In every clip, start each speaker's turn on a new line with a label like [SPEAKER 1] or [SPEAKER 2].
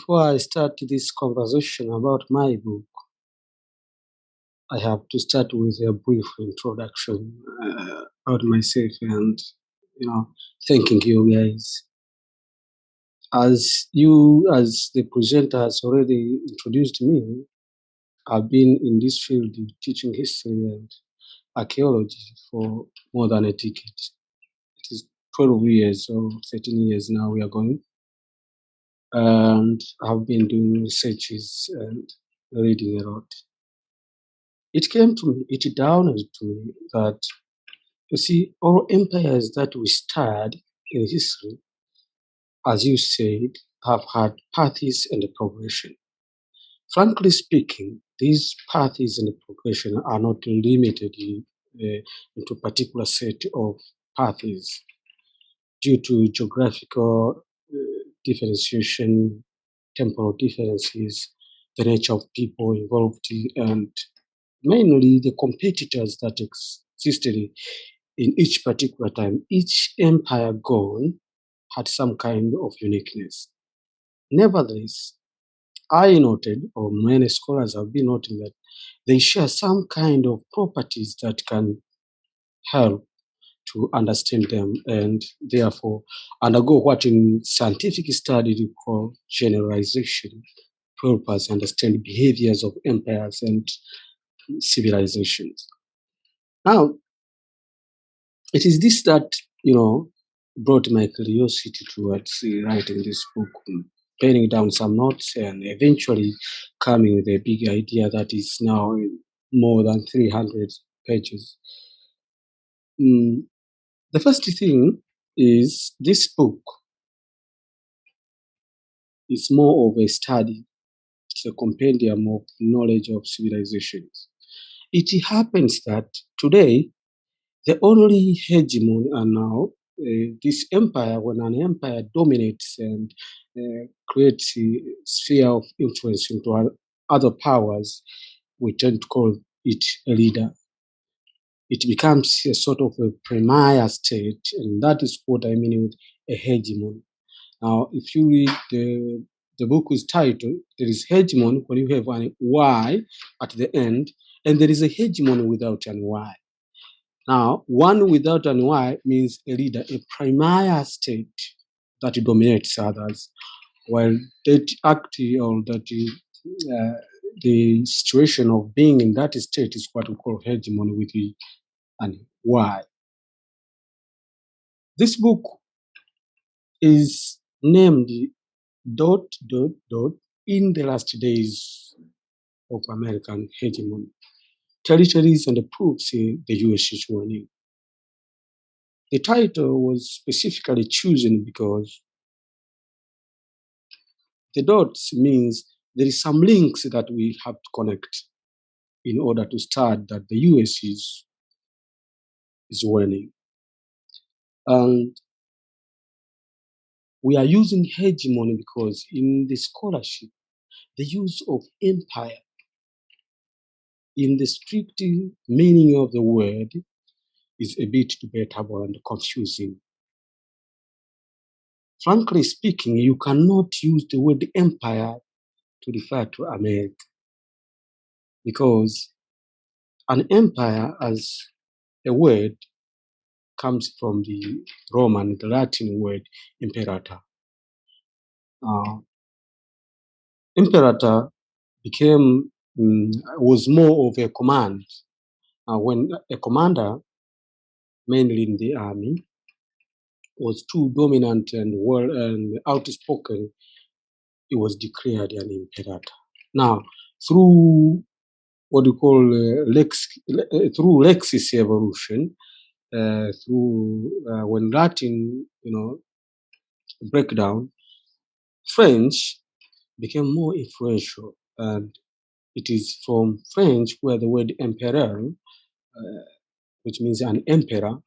[SPEAKER 1] Before I start this conversation about my book, I have to start with a brief introduction about myself and, thanking you guys. As the presenter has already introduced me, I've been in this field teaching history and archaeology for more than a decade. It is 12 years or 13 years now we are going. And I've been doing researches and reading a lot. It came to me, it dawned to me that, you see, all empires that we studied in history, as you said, have had paths and a progression. Frankly speaking, these paths and progression are not limited into a particular set of paths due to geographical differentiation, temporal differences, the nature of people involved, and mainly the competitors that existed in each particular time. Each empire gone had some kind of uniqueness. Nevertheless, I noted, or many scholars have been noting, that they share some kind of properties that can help to understand them and therefore undergo what in scientific study we call generalization to help us understand behaviors of empires and civilizations. Now, it is this that, brought my curiosity towards writing this book, penning down some notes, and eventually coming with a big idea that is now in more than 300 pages. The first thing is this book is more of a study. It's a compendium of knowledge of civilizations. It happens that today, the only hegemon are now this empire. When an empire dominates and creates a sphere of influence into other powers, we tend to call it a leader. It becomes a sort of a premier state, and that is what I mean with a hegemon. Now, if you read the book is titled, there is hegemon when you have an Y at the end, and there is a hegemon without an Y. Now, one without an Y means a leader, a premier state that dominates others, while that act or that the situation of being in that state is what we call hegemony with an Y. This book is named ... in the last days of American hegemony, territories and proofs the US is winning. The title was specifically chosen because the dots means there is some links that we have to connect in order to start that the US is winning. And we are using hegemony because in the scholarship, the use of empire in the strict meaning of the word is a bit debatable and confusing. Frankly speaking, you cannot use the word empire to refer to America because an empire as a word comes from the Roman, the Latin word imperator. Imperator was more of a command. When a commander, mainly in the army, was too dominant and outspoken, he was declared an imperator. Now, through what we call through Lexis evolution, when Latin, breakdown, French became more influential, and it is from French where the word empereur, which means an emperor,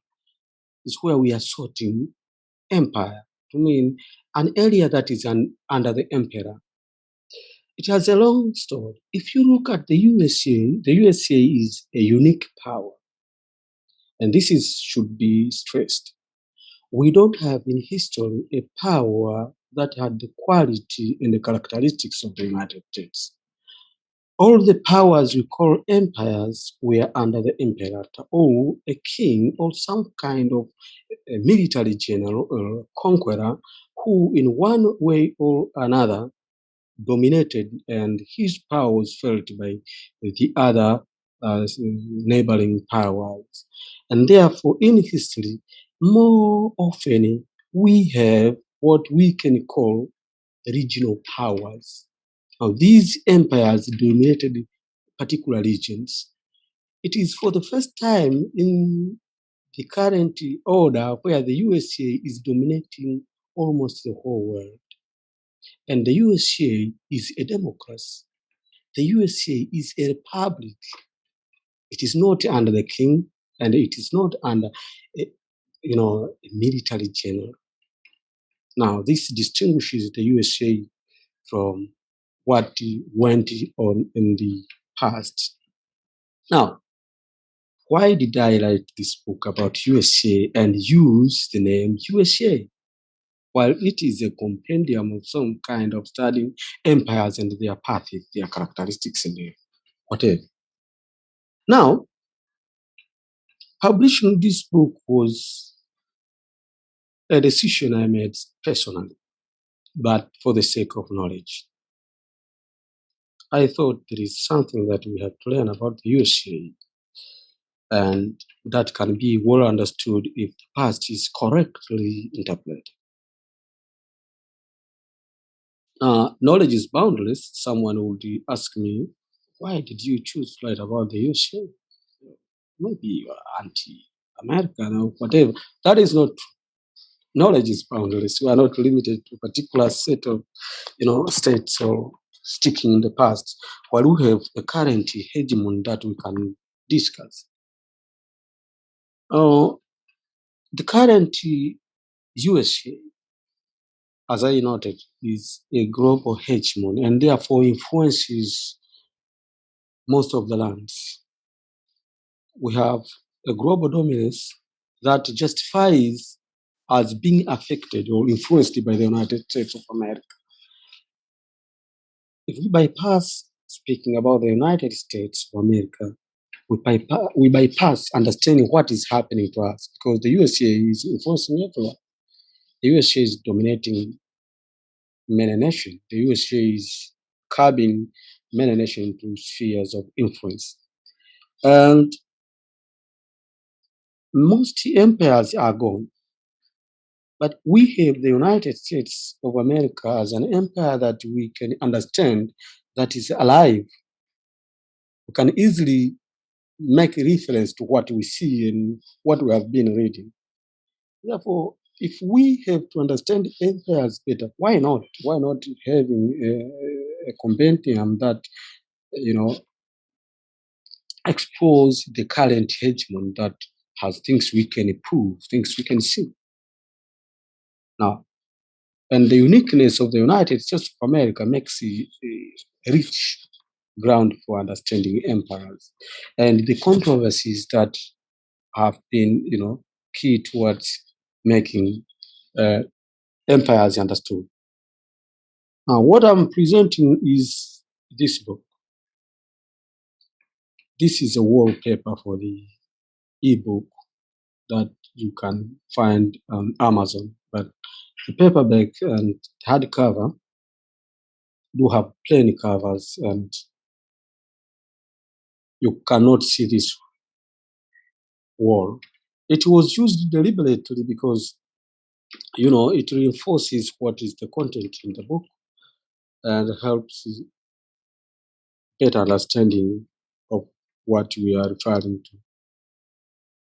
[SPEAKER 1] is where we are sorting empire to mean an area that is under the emperor. It has a long story. If you look at the USA is a unique power, and should be stressed. We don't have in history a power that had the quality and the characteristics of the United States. All the powers we call empires were under the imperator or a king or some kind of a military general or conqueror who in one way or another dominated, and his power was felt by the other neighboring powers. And therefore, in history, more often we have what we can call regional powers. Now, these empires dominated particular regions. It is for the first time in the current order where the USA is dominating almost the whole world. And the USA is a democracy. The USA is a republic. It is not under the king, and it is not under, a, a military general. Now, this distinguishes the USA from what went on in the past. Now, why did I write this book about USA and use the name USA? While it is a compendium of some kind of studying empires and their paths, their characteristics, and whatever. Now, publishing this book was a decision I made personally, but for the sake of knowledge. I thought there is something that we have to learn about the USA, and that can be well understood if the past is correctly interpreted. Knowledge is boundless. Someone would ask me, why did you choose to write about the USA? Maybe you are anti-American or whatever. That is not true. Knowledge is boundless. We are not limited to a particular set of, states or sticking in the past, while we have a current hegemon that we can discuss. The current USA, as I noted, is a global hegemon and therefore influences most of the lands. We have a global dominance that justifies as being affected or influenced by the United States of America. If we bypass speaking about the United States of America, we bypass understanding what is happening to us, because the USA is influencing everyone. The USA is dominating many nations. The USA is curbing many nations into spheres of influence. And most empires are gone. But we have the United States of America as an empire that we can understand, that is alive. We can easily make reference to what we see and what we have been reading. Therefore, if we have to understand empires better, why not? Why not having a compendium that, expose the current hegemon that has things we can prove, things we can see. Now, and the uniqueness of the United States of America makes a rich ground for understanding empires and the controversies that have been, key towards making empires understood. Now, what I'm presenting is this book. This is a wallpaper for the ebook that you can find on Amazon, but the paperback and hardcover do have plain covers, and you cannot see this wall. It was used deliberately because, it reinforces what is the content in the book and helps better understanding of what we are referring to.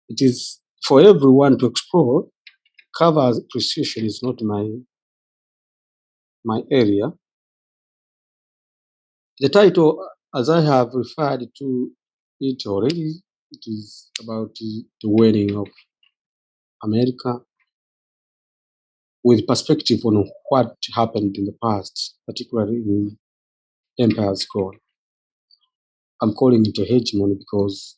[SPEAKER 1] It is for everyone to explore. Cover appreciation is not my area. The title, as I have referred to it already, it is about the wedding of America with perspective on what happened in the past, particularly in empires gone. I'm calling it a hegemony because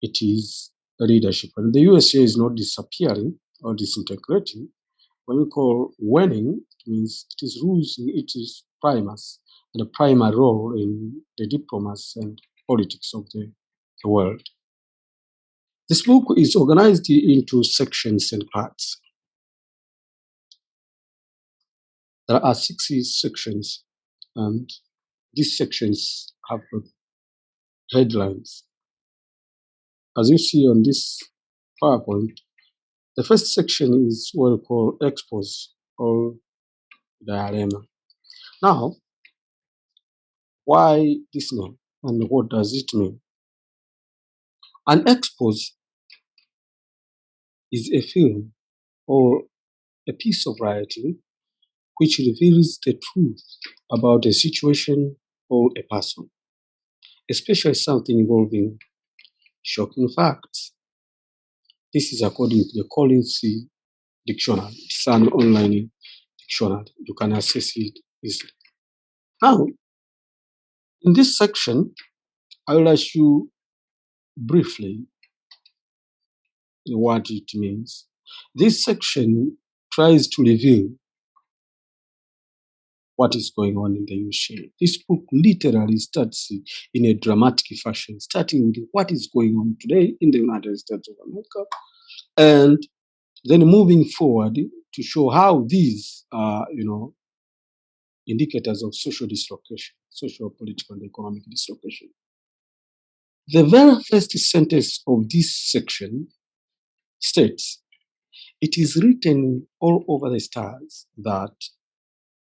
[SPEAKER 1] it is a leadership. And the USA is not disappearing or disintegrating. what we call winning, means it is losing its primacy and a primary role in the diplomacy and politics of the world. This book is organized into sections and parts. There are 60 sections, and these sections have headlines. As you see on this PowerPoint, the first section is what we call expose or diorama. Now, why this name and what does it mean? An expose is a film or a piece of writing which reveals the truth about a situation or a person, especially something involving shocking facts. This is according to the Collins Dictionary. It's an online dictionary. You can access it easily. Now, in this section, I will ask you briefly what it means. This section tries to reveal what is going on in the USA. This book literally starts in a dramatic fashion, starting with what is going on today in the United States of America, and then moving forward to show how these are, indicators of social dislocation, social, political, and economic dislocation. The very first sentence of this section states, "It is written all over the stars that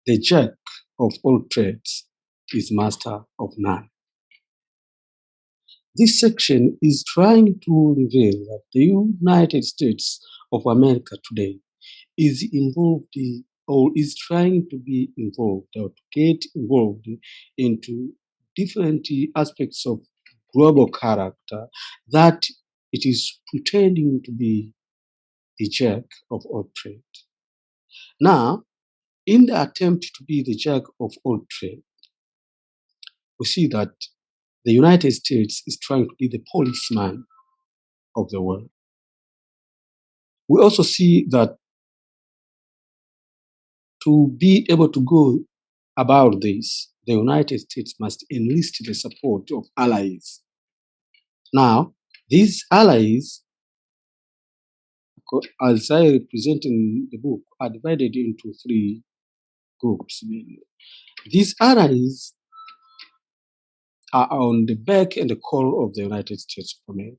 [SPEAKER 1] the jack of all trades is master of none." This section is trying to reveal that the United States of America today is involved or is trying to be involved or to get involved into different aspects of global character that it is pretending to be the jack of all trade. Now, in the attempt to be the jack of all trade, we see that the United States is trying to be the policeman of the world. We also see that to be able to go about this, the United States must enlist the support of allies. Now, these allies, as I represent in the book, are divided into three groups. These allies are on the back and the core of the United States of America.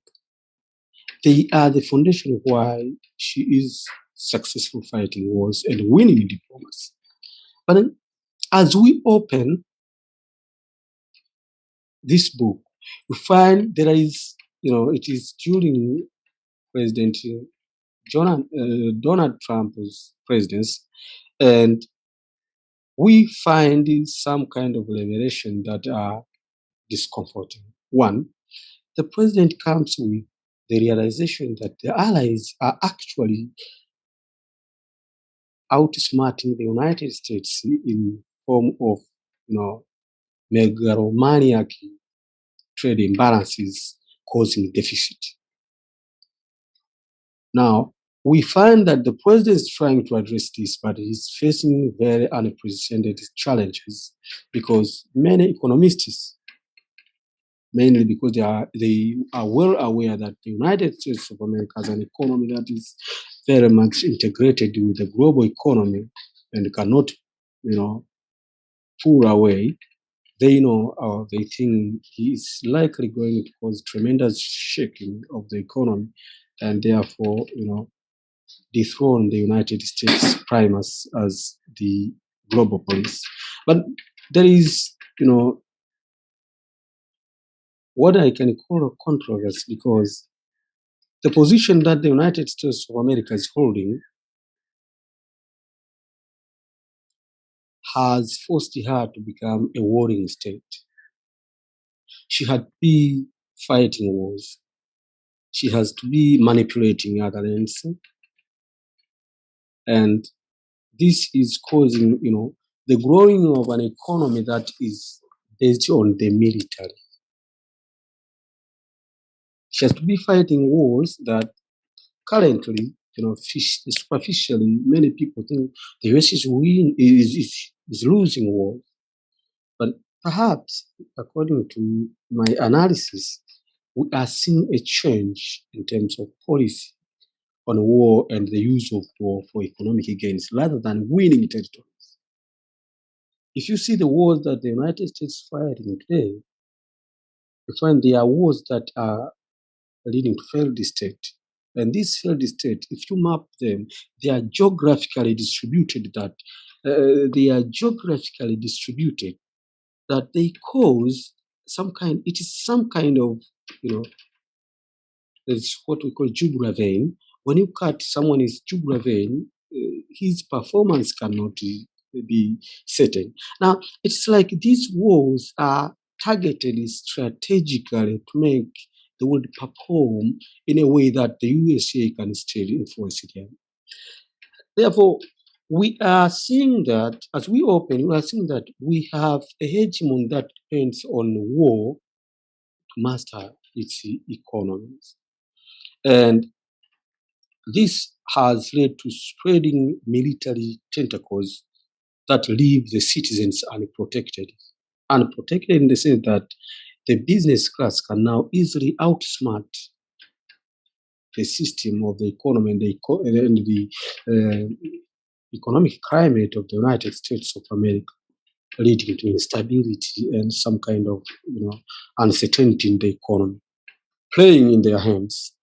[SPEAKER 1] They are the foundation of why she is successful fighting wars and winning diplomacy. But then, as we open this book, we find there is, it is during President Donald Trump's presidency, and we find some kind of revelation that are discomforting. One, the president comes with the realization that the allies are actually outsmarting the United States in form of, megalomaniac trade imbalances causing deficit. Now, we find that the president is trying to address this, but he's facing very unprecedented challenges because many economists, mainly because they are well aware that the United States of America has an economy that is very much integrated with the global economy and cannot, pull away. They know, they think he is likely going to cause tremendous shaking of the economy and therefore, dethrone the United States primacy as the global police. But there is, what I can call a controversy because the position that the United States of America is holding has forced her to become a warring state. She had to be fighting wars. She has to be manipulating other lands. And this is causing, the growing of an economy that is based on the military. She has to be fighting wars that currently superficially, many people think the US is losing war. But perhaps, according to my analysis, we are seeing a change in terms of policy on war and the use of war for economic gains rather than winning territories. If you see the wars that the United States is fighting today, you find there are wars that are leading to failed state. And these failed states, if you map them, they are geographically distributed that they cause it is some kind of, you know, it's what we call jugular vein. When you cut someone's jugular vein, his performance cannot be certain. Now, it's like these wars are targeted strategically to make the world perform in a way that the USA can still influence them. Therefore, we are seeing that as we open, we are seeing that we have a hegemon that depends on war to master its economies. And this has led to spreading military tentacles that leave the citizens unprotected. Unprotected in the sense that the business class can now easily outsmart the system of the economy and the economic climate of the United States of America, leading to instability and some kind of uncertainty in the economy, playing in their hands.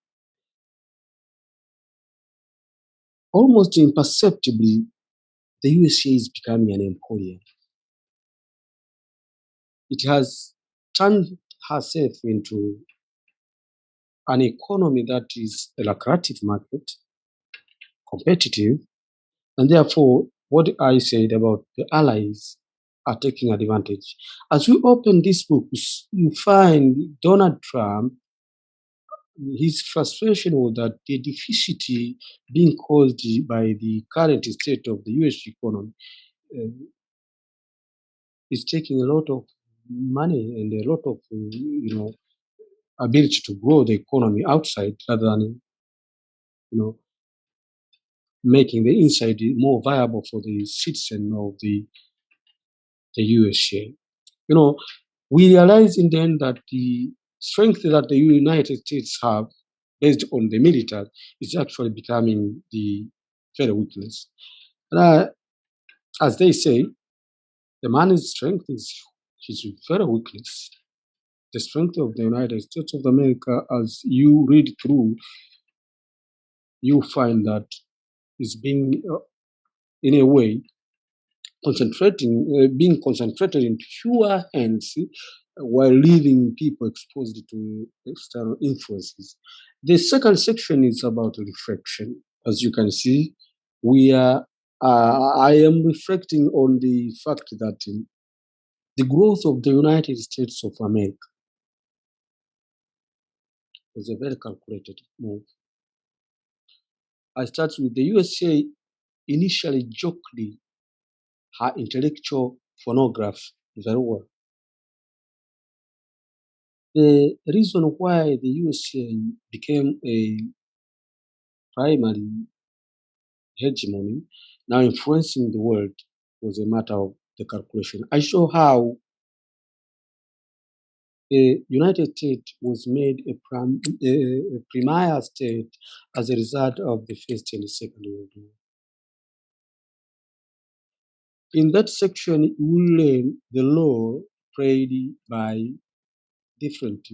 [SPEAKER 1] Almost imperceptibly, the USA is becoming an emporium. It has turned herself into an economy that is a lucrative market, competitive, and therefore, what I said about the allies are taking advantage. As we open these books, you find Donald Trump, his frustration was that the deficit being caused by the current state of the US economy uh, is taking a lot of money and a lot of ability to grow the economy outside rather than making the inside more viable for the citizen of the USA. We realize in the end that the strength that the United States have based on the military is actually becoming the very weakness. And as they say, the man's strength is his very weakness. The strength of the United States of America, as you read through, you find that is being, in a way, being concentrated in fewer hands while leaving people exposed to external influences. The second section is about reflection. As you can see, I am reflecting on the fact that the growth of the United States of America was a very calculated move. I start with the USA initially jokingly her intellectual phonograph very well. The reason why the USA became a primary hegemony, now influencing the world, was a matter of the calculation. I show how the United States was made a premier state as a result of the First and Second World War. In that section, you will learn the role played by different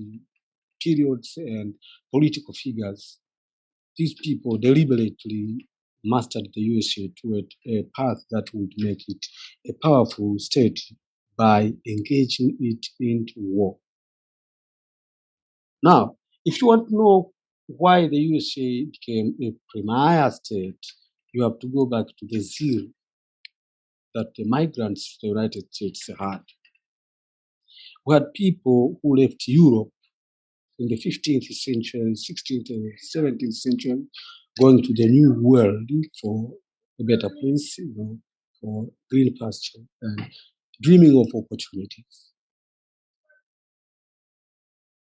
[SPEAKER 1] periods and political figures. These people deliberately mastered the USA toward a path that would make it a powerful state by engaging it into war. Now, if you want to know why the USA became a premier state, you have to go back to the zeal that the migrants to the United States had. We had people who left Europe in the 15th century, 16th and 17th century, going to the new world for a better place, for green pasture and dreaming of opportunities.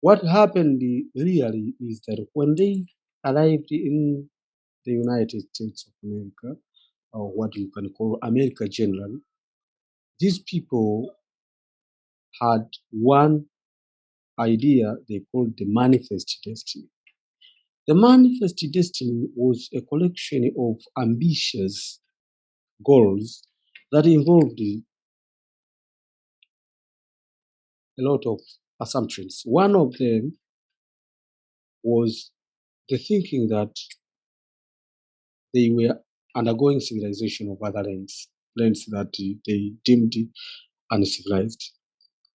[SPEAKER 1] What happened really is that when they arrived in the United States of America, or what you can call America generally, these people had one idea they called the Manifest Destiny. The Manifest Destiny was a collection of ambitious goals that involved a lot of assumptions. One of them was the thinking that they were undergoing civilization of other lands that they deemed uncivilized.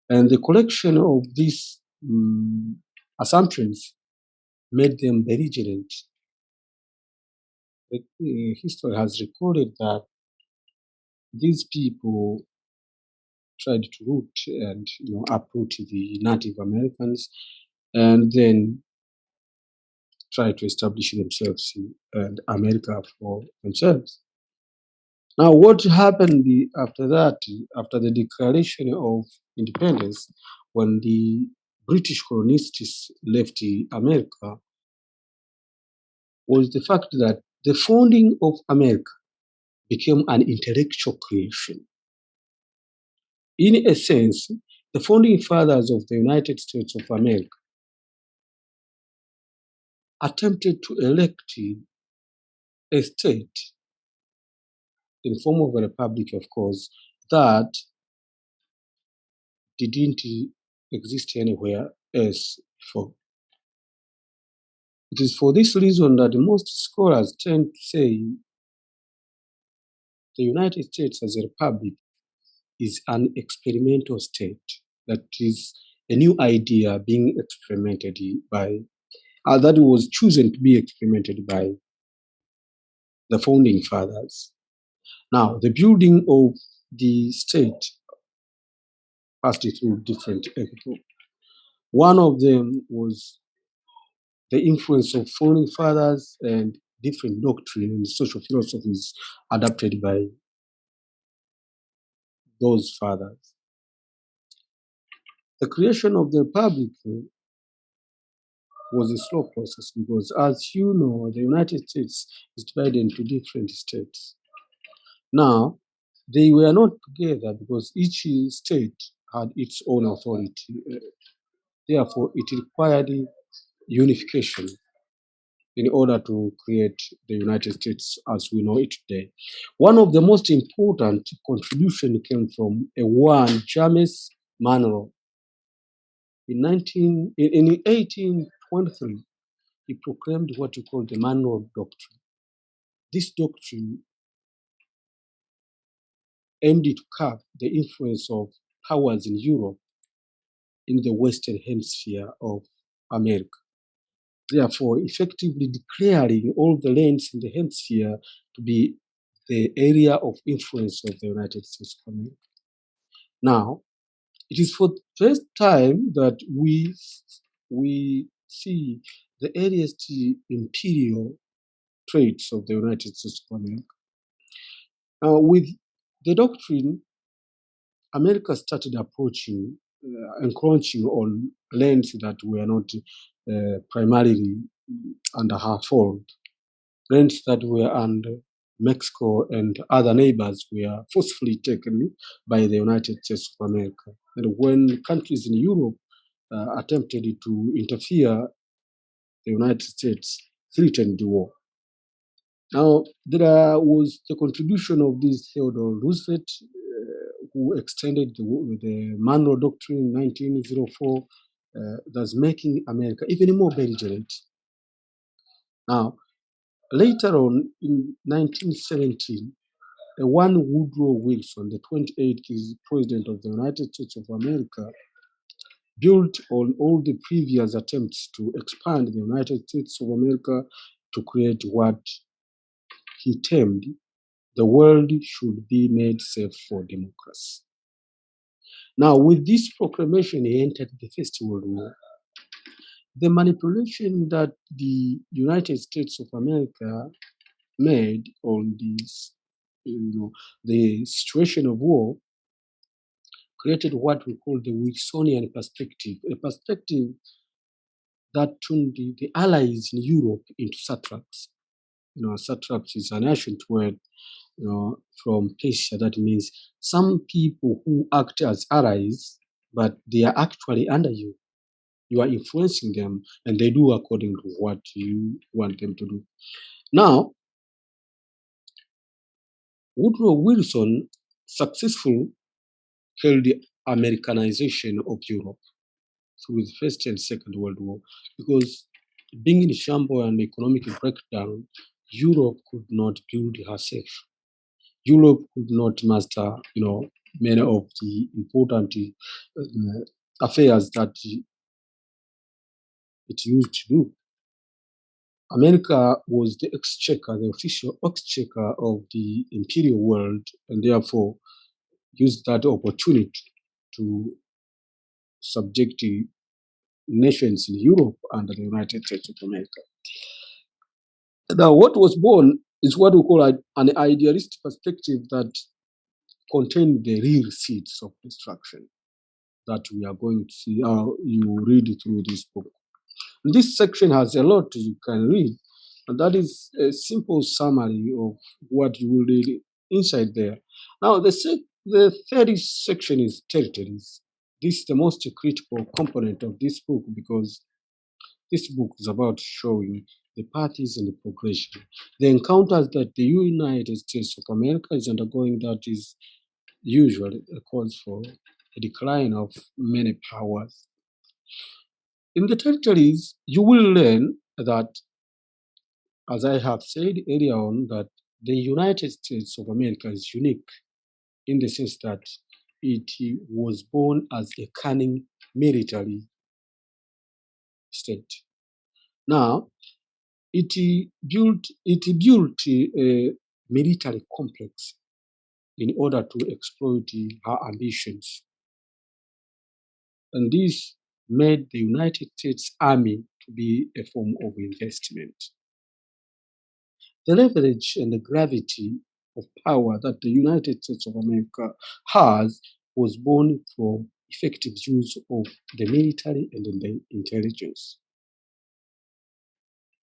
[SPEAKER 1] And the collection of these assumptions made them belligerent. History has recorded that these people tried to root and uproot the Native Americans, and then try to establish themselves in America for themselves. Now, what happened after that, after the declaration of independence, when the British colonists left America, was the fact that the founding of America became an intellectual creation. In a sense, the founding fathers of the United States of America attempted to elect a state in form of a republic, of course, that didn't exist anywhere else before. It is for this reason that most scholars tend to say the United States as a republic is an experimental state, that is a new idea being experimented by, that was chosen to be experimented by the founding fathers. Now, the building of the state passed through different epochs. One of them was the influence of founding fathers and different doctrine and social philosophies adapted by those fathers. The creation of the republic was a slow process because, as you know, the United States is divided into different states. Now, they were not together because each state had its own authority. Therefore, it required unification in order to create the United States as we know it today. One of the most important contributions came from a one James Monroe. In 1823, he proclaimed what we call the Monroe Doctrine. This doctrine aimed to curb the influence of powers in Europe in the Western Hemisphere of America, therefore effectively declaring all the lands in the hemisphere to be the area of influence of the United States of America. Now, it is for the first time that we see the earliest imperial traits of the United States of America. Now, with the doctrine, America started approaching, encroaching on lands that were not primarily under her fold. Lands that were under Mexico and other neighbors were forcefully taken by the United States of America. And when countries in Europe attempted to interfere, the United States threatened the war. Now, there was the contribution of this Theodore Roosevelt, who extended the Monroe Doctrine in 1904, thus making America even more belligerent. Now, later on, in 1917, one Woodrow Wilson, the 28th President of the United States of America, built on all the previous attempts to expand the United States of America to create what he termed the world should be made safe for democracy. Now, with this proclamation, he entered the First World War. The manipulation that the United States of America made on this, the situation of war, created what we call the Wilsonian perspective, a perspective that turned the allies in Europe into satraps. satraps is an ancient word, from Persia. That means some people who act as allies, but they are actually under you. You are influencing them, and they do according to what you want them to do. Now, Woodrow Wilson successfully held the Americanization of Europe through the First and Second World War, because being in shambles and economic breakdown, Europe could not build herself. Europe could not master, many of the important affairs that it used to do. America was the exchequer, the official exchequer of the imperial world, and therefore used that opportunity to subject the nations in Europe under the United States of America. Now, what was born is what we call an idealist perspective that contained the real seeds of destruction that we are going to see. You read through this book. This section has a lot you can read, and that is a simple summary of what you will read inside there. Now, the third section is territories. This is the most critical component of this book, because this book is about showing the parties and the progression. The encounters that the United States of America is undergoing, that is usually a cause for a decline of many powers. In the territories, you will learn that, as I have said earlier on, that the United States of America is unique in the sense that it was born as a cunning military state. Now, it built a military complex in order to exploit her ambitions. And this made the United States Army to be a form of investment. The leverage and the gravity of power that the United States of America has was born from effective use of the military and the intelligence.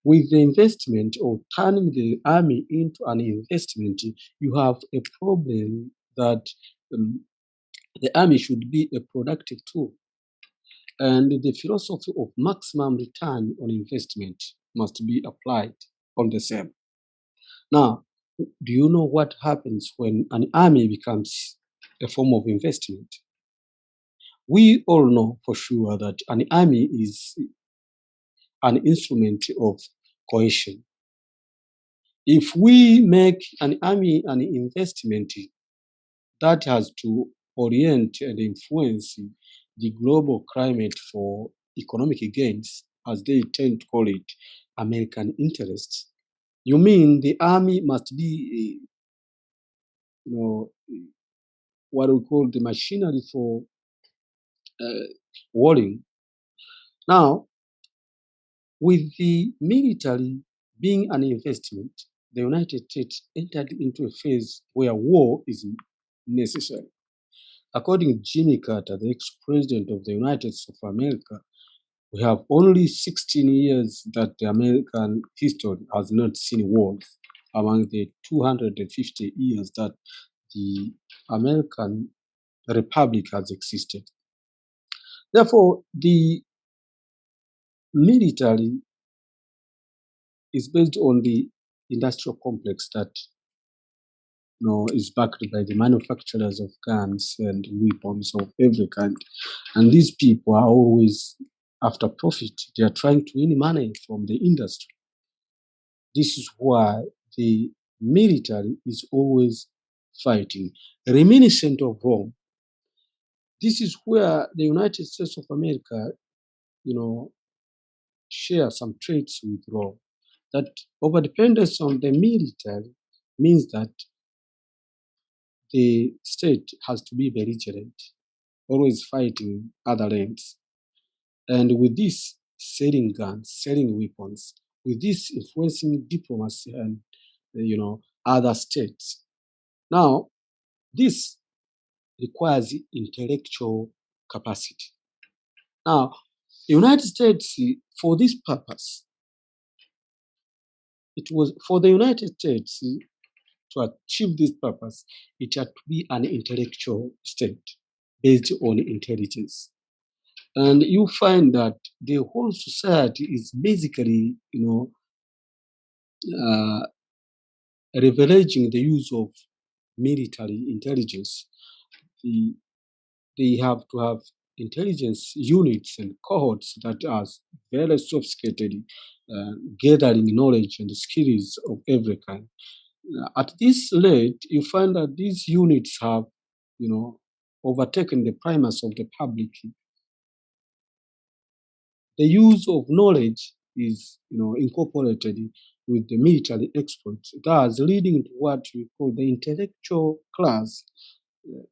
[SPEAKER 1] With the investment, or turning the army into an investment, you have a problem that the army should be a productive tool. And the philosophy of maximum return on investment must be applied on the same. Now, do you know what happens when an army becomes a form of investment? We all know for sure that an army is an instrument of cohesion. If we make an army an investment, that has to orient and influence the global climate for economic gains, as they tend to call it, American interests. You mean the army must be, what we call the machinery for warring. Now, with the military being an investment, the United States entered into a phase where war is necessary. According to Jimmy Carter, the ex-president of the United States of America, we have only 16 years that the American history has not seen wars among the 250 years that the American Republic has existed. Therefore, the military is based on the industrial complex that is backed by the manufacturers of guns and weapons of every kind. And these people are always after profit. They are trying to earn money from the industry. This is why the military is always fighting. Reminiscent of Rome, this is where the United States of America, share some traits with Rome. That overdependence on the military means that the state has to be belligerent, always fighting other lands. And with this, selling guns, selling weapons, with this influencing diplomacy and other states. Now, this requires intellectual capacity. Now, the United States, for this purpose, It was for the United States to achieve this purpose, it had to be an intellectual state based on intelligence. And you find that the whole society is basically, uh, leveraging the use of military intelligence. The, they have to have intelligence units and cohorts that are very sophisticated, gathering knowledge and skills of every kind. At this rate, you find that these units have, overtaken the primacy of the public. The use of knowledge is, incorporated with the military exploits, thus leading to what we call the intellectual class uh,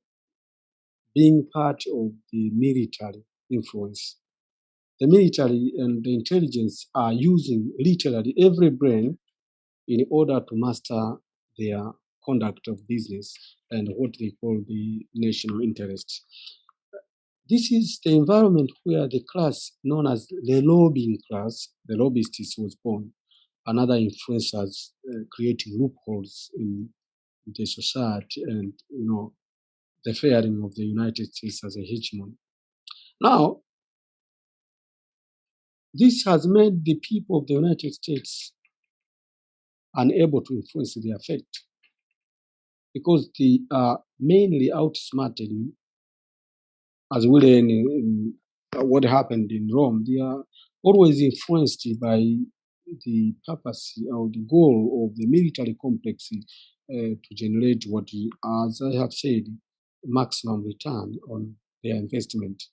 [SPEAKER 1] being part of the military influence. The military and the intelligence are using literally every brain in order to master their conduct of business and what they call the national interest. This is the environment where the class known as the lobbying class, the lobbyists, was born. Another influencers creating loopholes in the society and the fairing of the United States as a hegemon. Now, this has made the people of the United States unable to influence their fate because they are mainly outsmarted, as well in what happened in Rome. They are always influenced by the purpose or the goal of the military complex to generate what, as I have said, maximum return on their investment.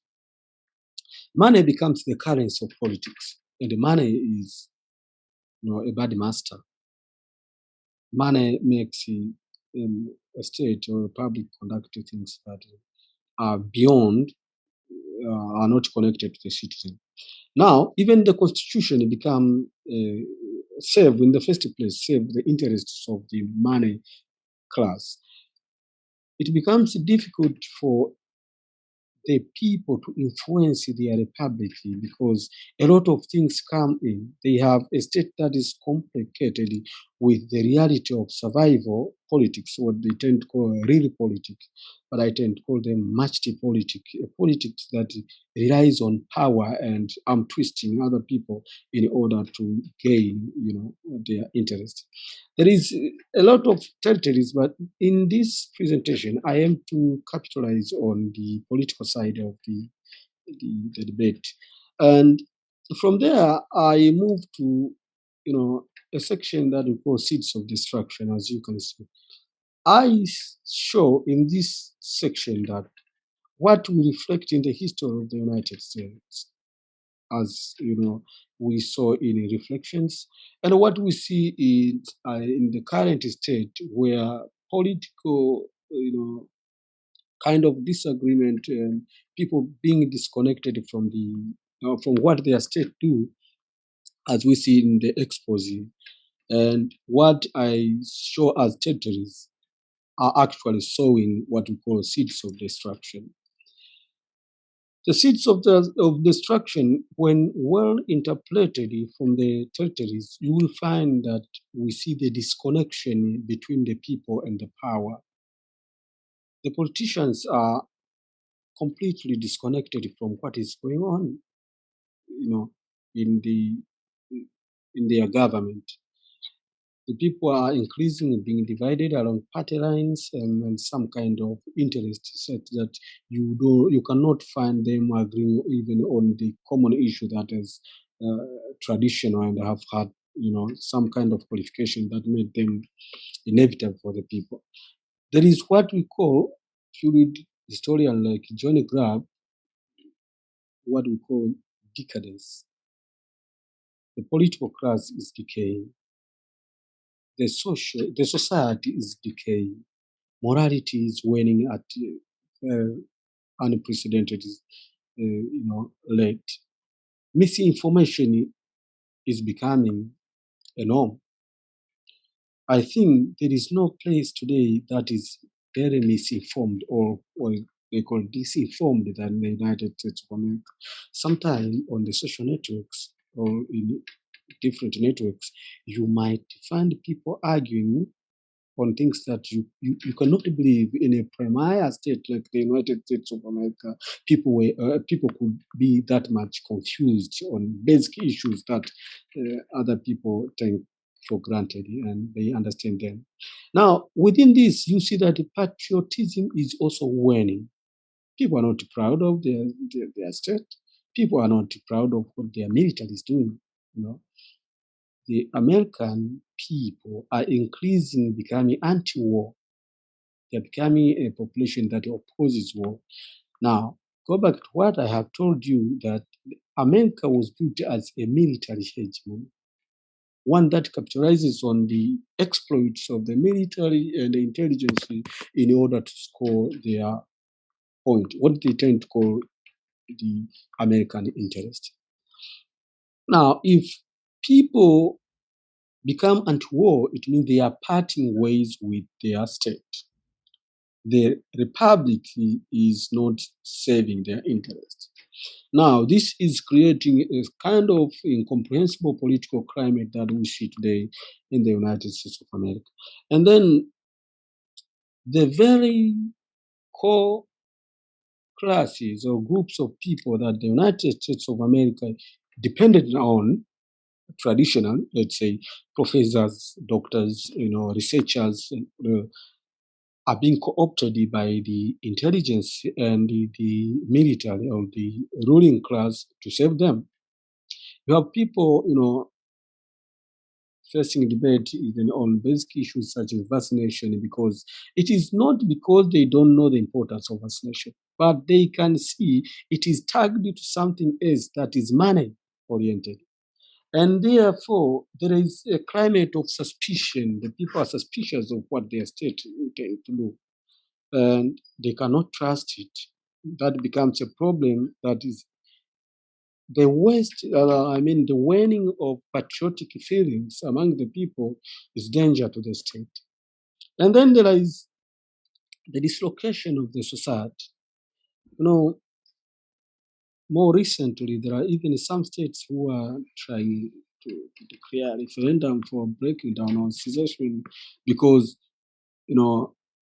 [SPEAKER 1] Money becomes the currency of politics, and money is, a bad master. Money makes a state or a public conduct things that are beyond, are not connected to the citizen. Now, even the constitution become serve in the first place, serve the interests of the money class. It becomes difficult for the people to influence their republic because a lot of things come in. They have a state that is complicated with the reality of survival politics, what they tend to call real politics, but I tend to call them matched politics, a politics that relies on power and arm twisting other people in order to gain, their interest. There is a lot of territories, but in this presentation, I am to capitalize on the political side of the debate. And from there, I move to, a section that we call seeds of destruction, as you can see. I show in this section that what we reflect in the history of the United States, as we saw in reflections, and what we see in the current state, where political, kind of disagreement and people being disconnected from the from what their state do, as we see in the expose, and what I show as territories are actually sowing what we call seeds of destruction. The seeds of destruction, when well interpreted from the territories, you will find that we see the disconnection between the people and the power. The politicians are completely disconnected from what is going on, in their government. The people are increasingly being divided along party lines and some kind of interest set that you cannot find them agreeing even on the common issue that is traditional and have had some kind of qualification that made them inevitable for the people. There is what we call, if you read historian like Johnny Grab, what we call decadence. The political class is decaying. The society is decaying. Morality is waning at unprecedented, rate. Misinformation is becoming a norm. I think there is no place today that is very misinformed or they call disinformed than the United States of America. Sometimes on the social networks or in different networks, you might find people arguing on things that you cannot believe in a premier state like the United States of America. People could be that much confused on basic issues that other people take for granted, and they understand them. Now, within this, you see that the patriotism is also waning. People are not proud of their state. People are not proud of what their military is doing. You know, the American people are increasingly becoming anti-war. They're becoming a population that opposes war. Now, go back to what I have told you, that America was built as a military hegemon, one that capitalizes on the exploits of the military and the intelligence in order to score their point, what they tend to call the American interest. Now, if people become anti-war, it means they are parting ways with their state. The republic is not serving their interest. Now, this is creating a kind of incomprehensible political climate that we see today in the United States of America. And then the very core classes or groups of people that the United States of America depended on, traditional, let's say, professors, doctors, researchers, are being co-opted by the intelligence and the military or the ruling class to save them. You have people, facing debate even on basic issues such as vaccination, because it is not because they don't know the importance of vaccination, but they can see it is targeted to something else that is money oriented. And therefore, there is a climate of suspicion. The people are suspicious of what their state intend to do, and they cannot trust it. That becomes a problem. That is the waning of patriotic feelings among the people is danger to the state. And then there is the dislocation of the society. You know, more recently, there are even some states who are trying to declare a referendum for breaking down on secession, because,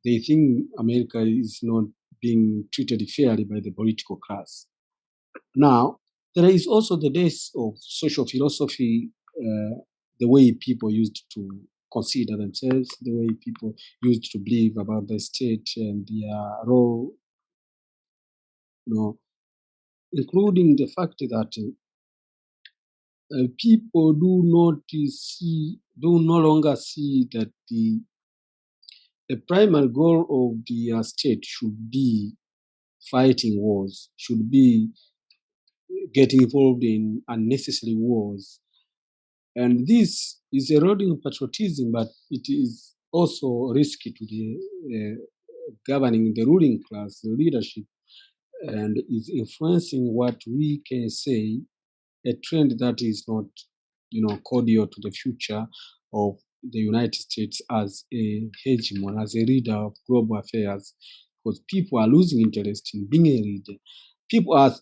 [SPEAKER 1] they think America is not being treated fairly by the political class. Now, there is also the days of social philosophy, the way people used to consider themselves, the way people used to believe about the state and their role, including the fact that people do no longer see that the primary goal of the state should be fighting wars, should be getting involved in unnecessary wars. And this is eroding patriotism, but it is also risky to the governing the ruling class, the leadership, and is influencing what we can say a trend that is not, cordial to the future of the United States as a hegemon, as a leader of global affairs, because people are losing interest in being a leader. People are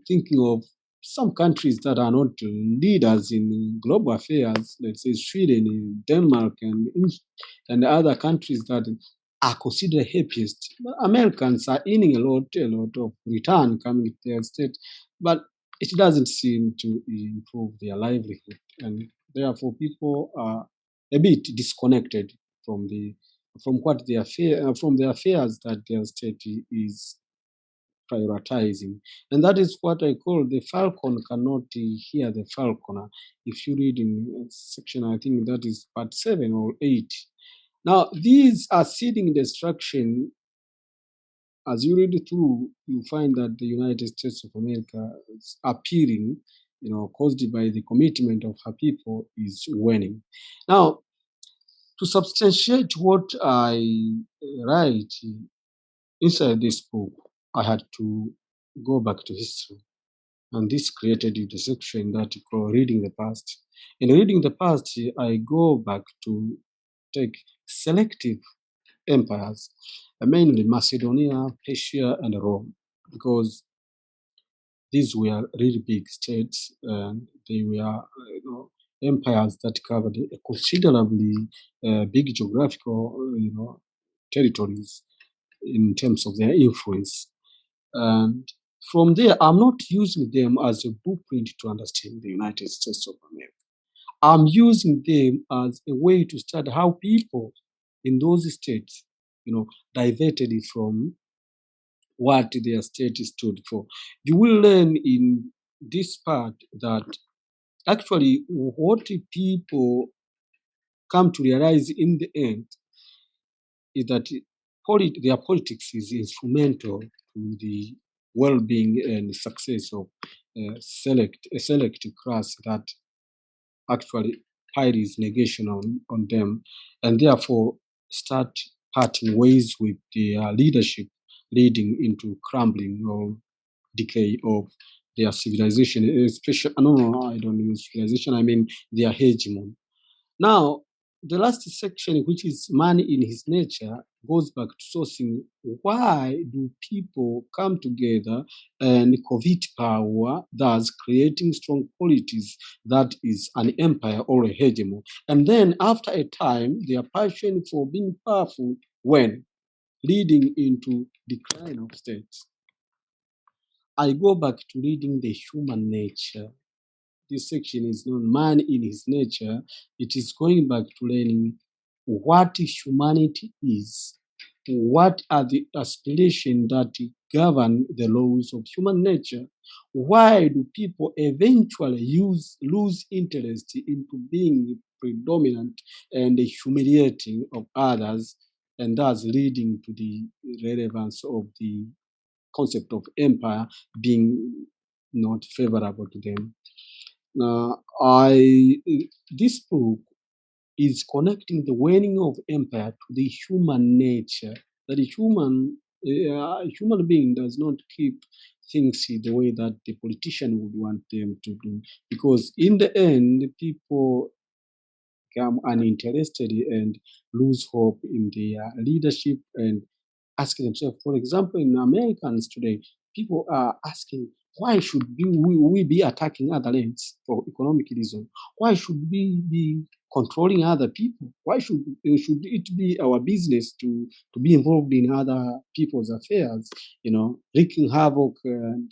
[SPEAKER 1] thinking of some countries that are not leaders in global affairs, let's say Sweden, Denmark, and other countries that are considered happiest. Americans are earning a lot of return coming to their state, but it doesn't seem to improve their livelihood, and therefore people are a bit disconnected from from the affairs that their state is prioritizing. And that is what I call the falcon cannot hear the falconer. If you read in section, I think that is part 7 or 8. Now, these are seeding destruction. As you read through, you find that the United States of America is appearing, caused by the commitment of her people, is waning. Now, to substantiate what I write inside this book, I had to go back to history. And this created the section that you call reading the past. In reading the past, I go back to take selective empires, mainly Macedonia, Persia, and Rome, because these were really big states, and they were empires that covered a considerably big geographical, territories in terms of their influence. And from there, I'm not using them as a blueprint to understand the United States of America. I'm using them as a way to study how people in those states, diverted from what their state stood for. You will learn in this part that actually what people come to realize in the end is that their politics is instrumental to the well-being and success of a select class that actually piles negation on them, and therefore start parting ways with their leadership, leading into crumbling or decay of their civilization, especially, no, I don't mean civilization, I mean their hegemony. Now, the last section, which is man in his nature, goes back to sourcing. Why do people come together and covet power, thus creating strong polities that is an empire or a hegemony? And then after a time, their passion for being powerful when leading into decline of states. I go back to reading the human nature. This section is known man in his nature. It is going back to learning what humanity is, what are the aspirations that govern the laws of human nature. Why do people eventually lose interest into being predominant and humiliating of others, and thus leading to the relevance of the concept of empire being not favorable to them? I This book is connecting the waning of empire to the human nature. That a human being does not keep things the way that the politician would want them to do, because in the end, people become uninterested and lose hope in their leadership and ask themselves. For example, in Americans today, people are asking, why should we be attacking other lands for economic reasons? Why should we be controlling other people? Why should it be our business to be involved in other people's affairs, wreaking havoc and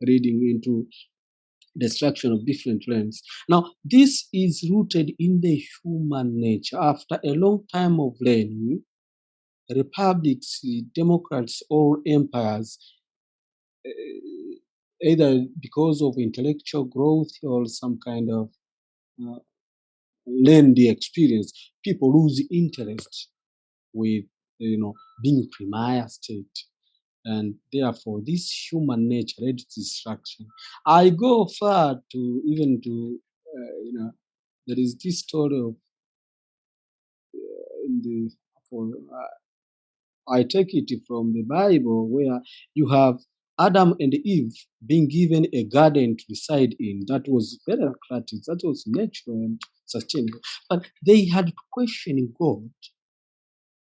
[SPEAKER 1] leading into destruction of different lands? Now, this is rooted in the human nature. After a long time of learning, republics, democrats, or empires, either because of intellectual growth or some kind of uh, learned experience, people lose interest with being premier state, and therefore this human nature led to destruction. I go far to even to there is this story of in the for I take it from the Bible, where you have Adam and Eve being given a garden to reside in. That was democratic, that was natural and sustainable. But they had to question God.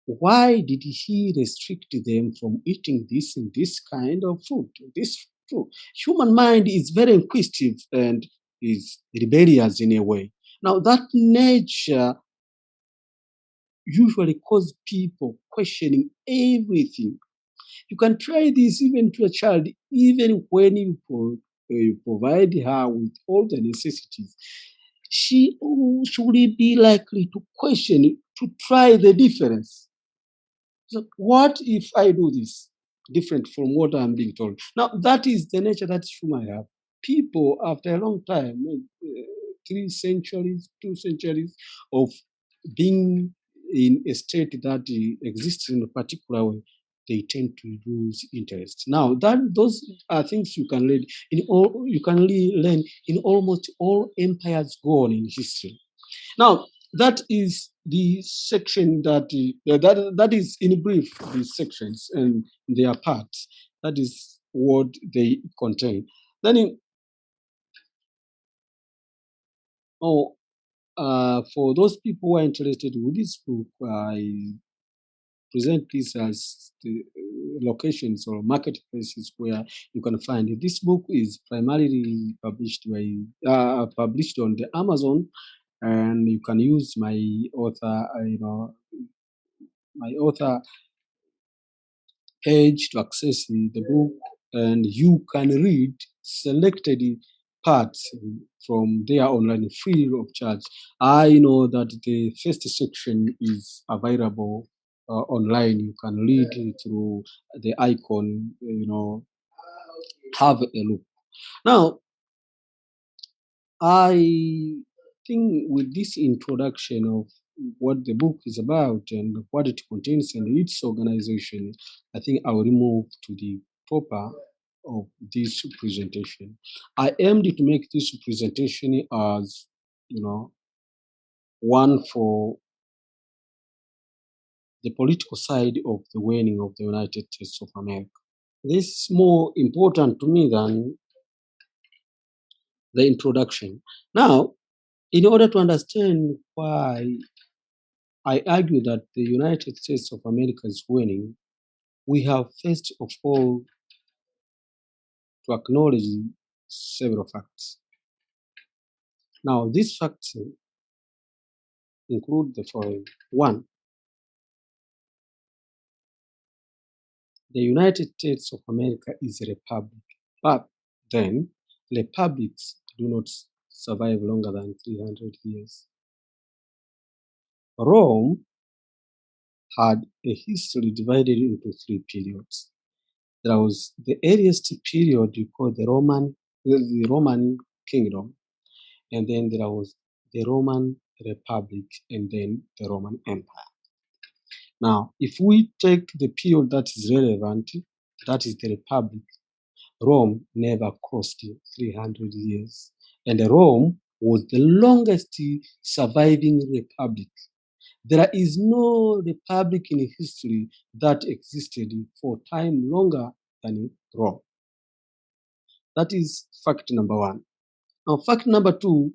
[SPEAKER 1] Why did he restrict them from eating this kind of food? This food. Human mind is very inquisitive and is rebellious in a way. Now that nature usually causes people questioning everything. You can try this even to a child, even when you provide her with all the necessities. She should be likely to question, to try the difference. So what if I do this different from what I'm being told? Now, that is the nature that human have. People, after a long time, 3 centuries, 2 centuries of being in a state that exists in a particular way, they tend to lose interest. Now, those are things you can learn learn in almost all empires gone in history. Now, that is the section that is in brief these sections and their parts. That is what they contain. Then, for those people who are interested with this book, I present this as locations or marketplaces where you can find it. This book is primarily published on the Amazon, and you can use my author, my author page to access the book, and you can read selected parts from their online free of charge. I know that the first section is available online. You can read it through the icon, have a look. Now, I think with this introduction of what the book is about and what it contains and its organization, I think I will move to the proper of this presentation. I aimed to make this presentation as, one for the political side of the waning of the United States of America. This is more important to me than the introduction. Now, in order to understand why I argue that the United States of America is winning, we have first of all to acknowledge several facts. Now, these facts include the following. One, the United States of America is a republic, but then republics do not survive longer than 300 years. Rome had a history divided into three periods. There was the earliest period you call the Roman Kingdom, and then there was the Roman Republic, and then the Roman Empire. Now, if we take the period that is relevant, that is the Republic, Rome never crossed 300 years, and Rome was the longest surviving republic. There is no republic in history that existed for time longer than Rome. That is fact number one. Now, fact number two,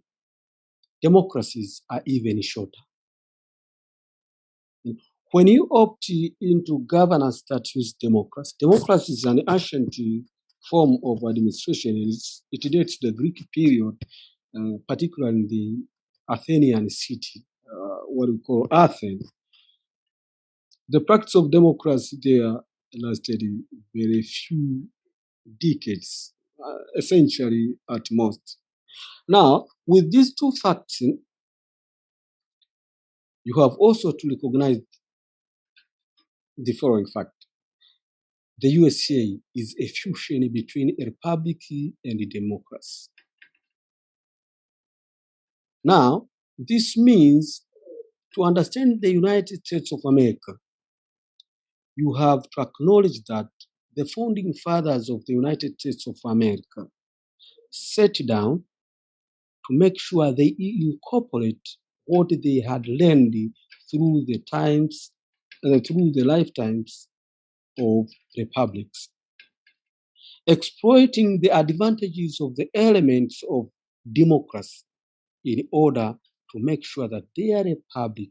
[SPEAKER 1] democracies are even shorter. When you opt into governance that use democracy is an ancient form of administration. It dates to the Greek period, particularly in the Athenian city, what we call Athens. The practice of democracy there lasted very few decades, essentially at most. Now, with these two facts, you have also to recognize the following fact. The USA is a fusion between a republic and a democracy. Now, this means to understand the United States of America, you have to acknowledge that the founding fathers of the United States of America sat down to make sure they incorporate what they had learned through the lifetimes of republics, exploiting the advantages of the elements of democracy in order to make sure that their republic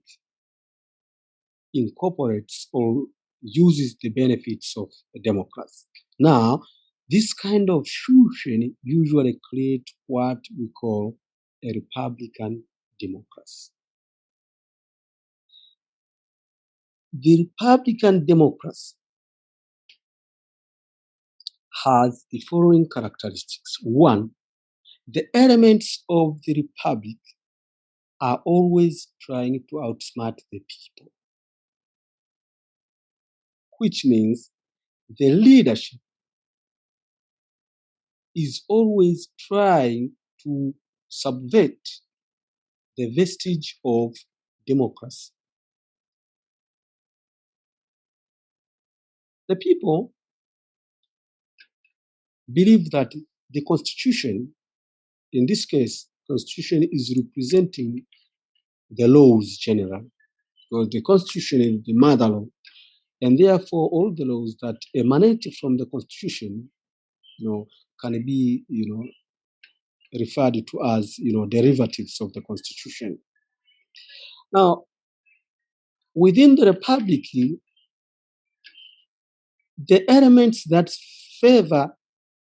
[SPEAKER 1] incorporates or uses the benefits of democracy. Now, this kind of fusion usually creates what we call a Republican democracy. The Republican democracy has the following characteristics. One, the elements of the republic are always trying to outsmart the people, which means the leadership is always trying to subvert the vestige of democracy. The people believe that the Constitution, in this case, Constitution is representing the laws generally, because the Constitution is the mother law, and therefore all the laws that emanate from the Constitution, can be, referred to as, derivatives of the Constitution. Now, within the Republic, The elements that favor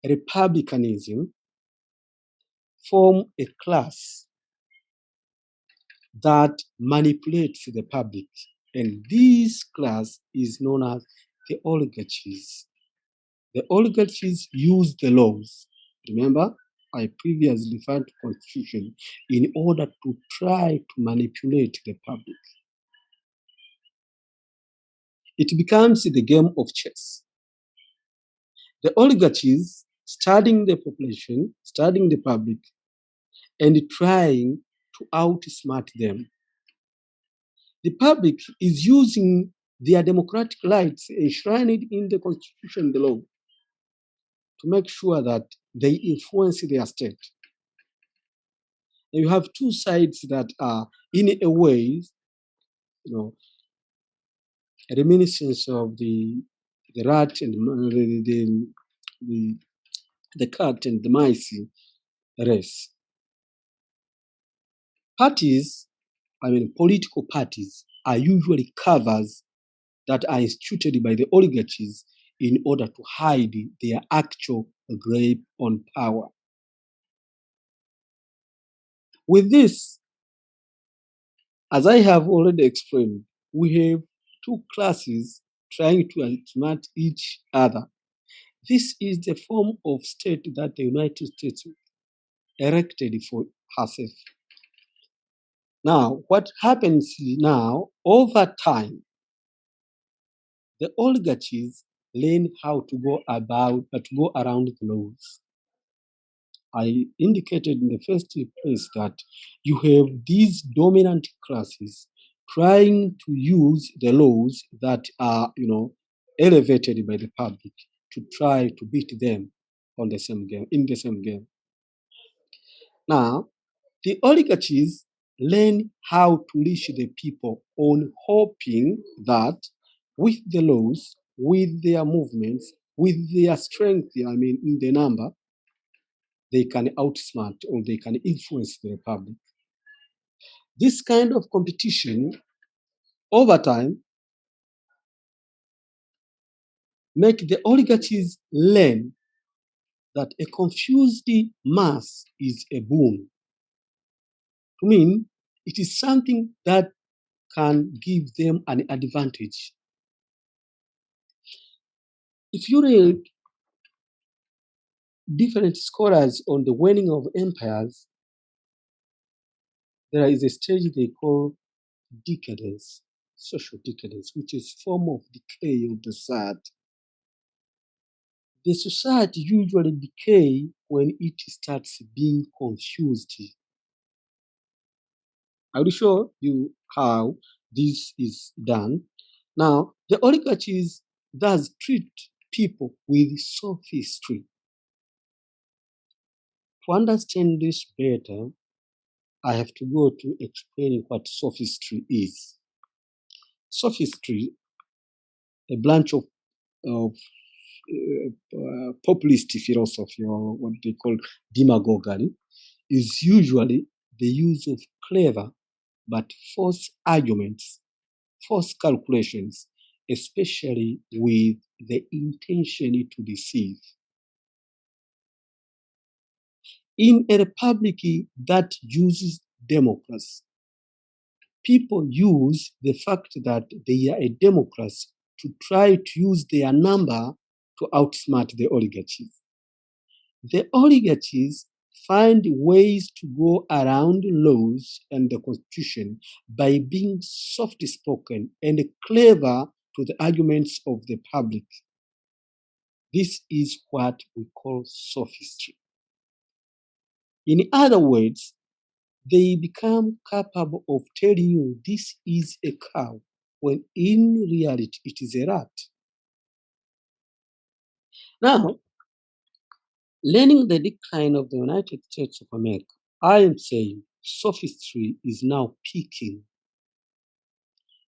[SPEAKER 1] republicanism form a class that manipulates the public, and this class is known as the oligarchies. The oligarchies use the laws. Remember, I previously referred to constitution in order to try to manipulate the public. It becomes the game of chess. The oligarchies studying the population, studying the public, and trying to outsmart them. The public is using their democratic rights enshrined in the constitution, the law, to make sure that they influence their state. You have two sides that are, in a way, reminiscence of the rat and the cat and the mice race. Political parties are usually covers that are instituted by the oligarchies in order to hide their actual grip on power. With this, as I have already explained, we have two classes trying to outsmart each other. This is the form of state that the United States erected for herself. Now, what happens now, over time, the oligarchies learn how to go around the laws. I indicated in the first place that you have these dominant classes trying to use the laws that are, elevated by the public to try to beat them in the same game. Now, the oligarchies learn how to leash the people on hoping that with the laws, with their movements, with their strength, in the number, they can outsmart or they can influence the public. This kind of competition over time make the oligarchies learn that a confused mass is a boon. To mean, it is something that can give them an advantage. If you read different scholars on the waning of empires, there is a stage they call decadence, social decadence, which is form of decay of the society. The society usually decay when it starts being confused. I will show you how this is done. Now, the oligarchies does treat people with sophistry. To understand this better, I have to go to explaining what sophistry is. Sophistry, a branch of populist philosophy, or what they call demagoguery, is usually the use of clever but false arguments, false calculations, especially with the intention to deceive. In a republic that uses democracy, people use the fact that they are a democracy to try to use their number to outsmart the oligarchies. The oligarchies find ways to go around laws and the constitution by being soft-spoken and clever to the arguments of the public. This is what we call sophistry. In other words, they become capable of telling you this is a cow, when in reality it is a rat. Now, learning the decline of the United States of America, I am saying sophistry is now peaking.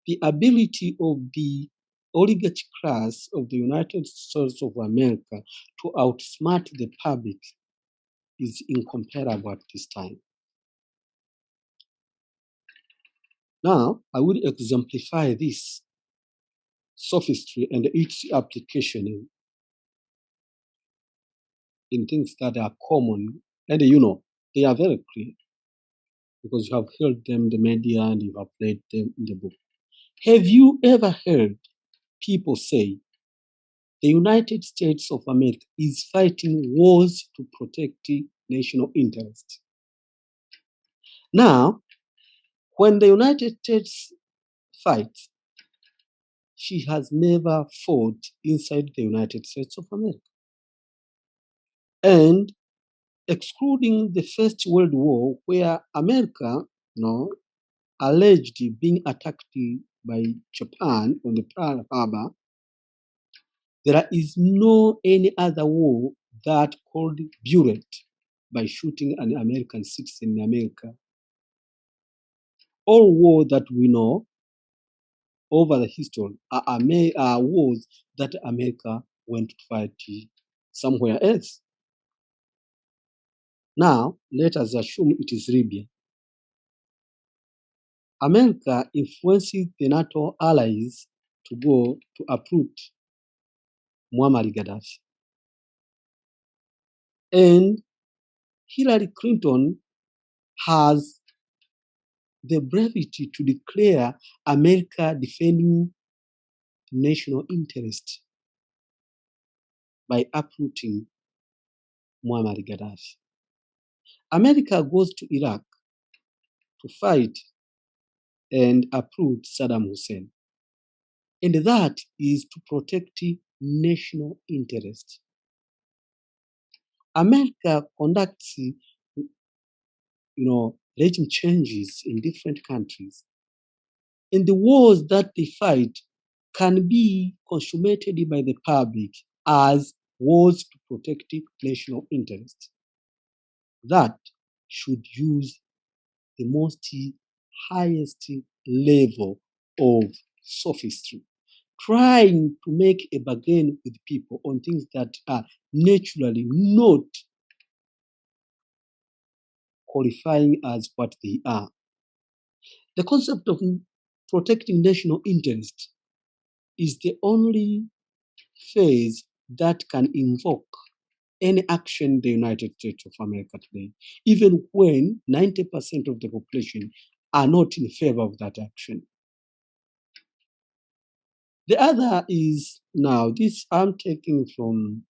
[SPEAKER 1] The ability of the oligarch class of the United States of America to outsmart the public is incomparable at this time. Now, I will exemplify this sophistry and its application in things that are common. And they are very clear because you have heard them in the media and you have read them in the book. Have you ever heard people say the United States of America is fighting wars to protect national interests? Now, when the United States fights, she has never fought inside the United States of America. And excluding the First World War, where America, alleged being attacked by Japan on the Pearl Harbor, there is no any other war that called Buret by shooting an American citizen in America. All war that we know over the history are wars that America went to fight somewhere else. Now, let us assume it is Libya. America influences the NATO allies to go to uproot Muammar Gaddafi. And Hillary Clinton has the brevity to declare America defending national interest by uprooting Muammar Gaddafi. America goes to Iraq to fight and uproot Saddam Hussein. And that is to protect national interest. America conducts, regime changes in different countries. And the wars that they fight can be consummated by the public as wars to protect national interest. That should use the most highest level of sophistry, trying to make a bargain with people on things that are naturally not qualifying as what they are. The concept of protecting national interest is the only phase that can invoke any action in the United States of America today, even when 90% of the population are not in favor of that action. The other is now, this I'm taking from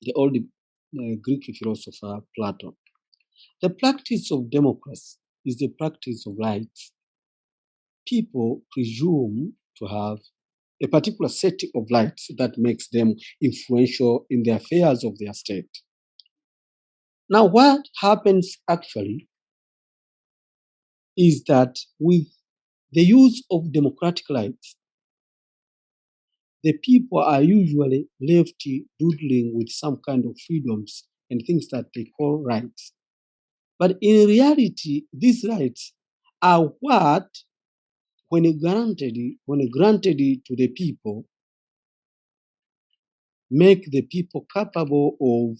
[SPEAKER 1] the old Greek philosopher Plato. The practice of democracy is the practice of rights. People presume to have a particular set of rights that makes them influential in the affairs of their state. Now, what happens actually is that with the use of democratic rights, the people are usually left doodling with some kind of freedoms and things that they call rights. But in reality, these rights are what, when granted to the people, make the people capable of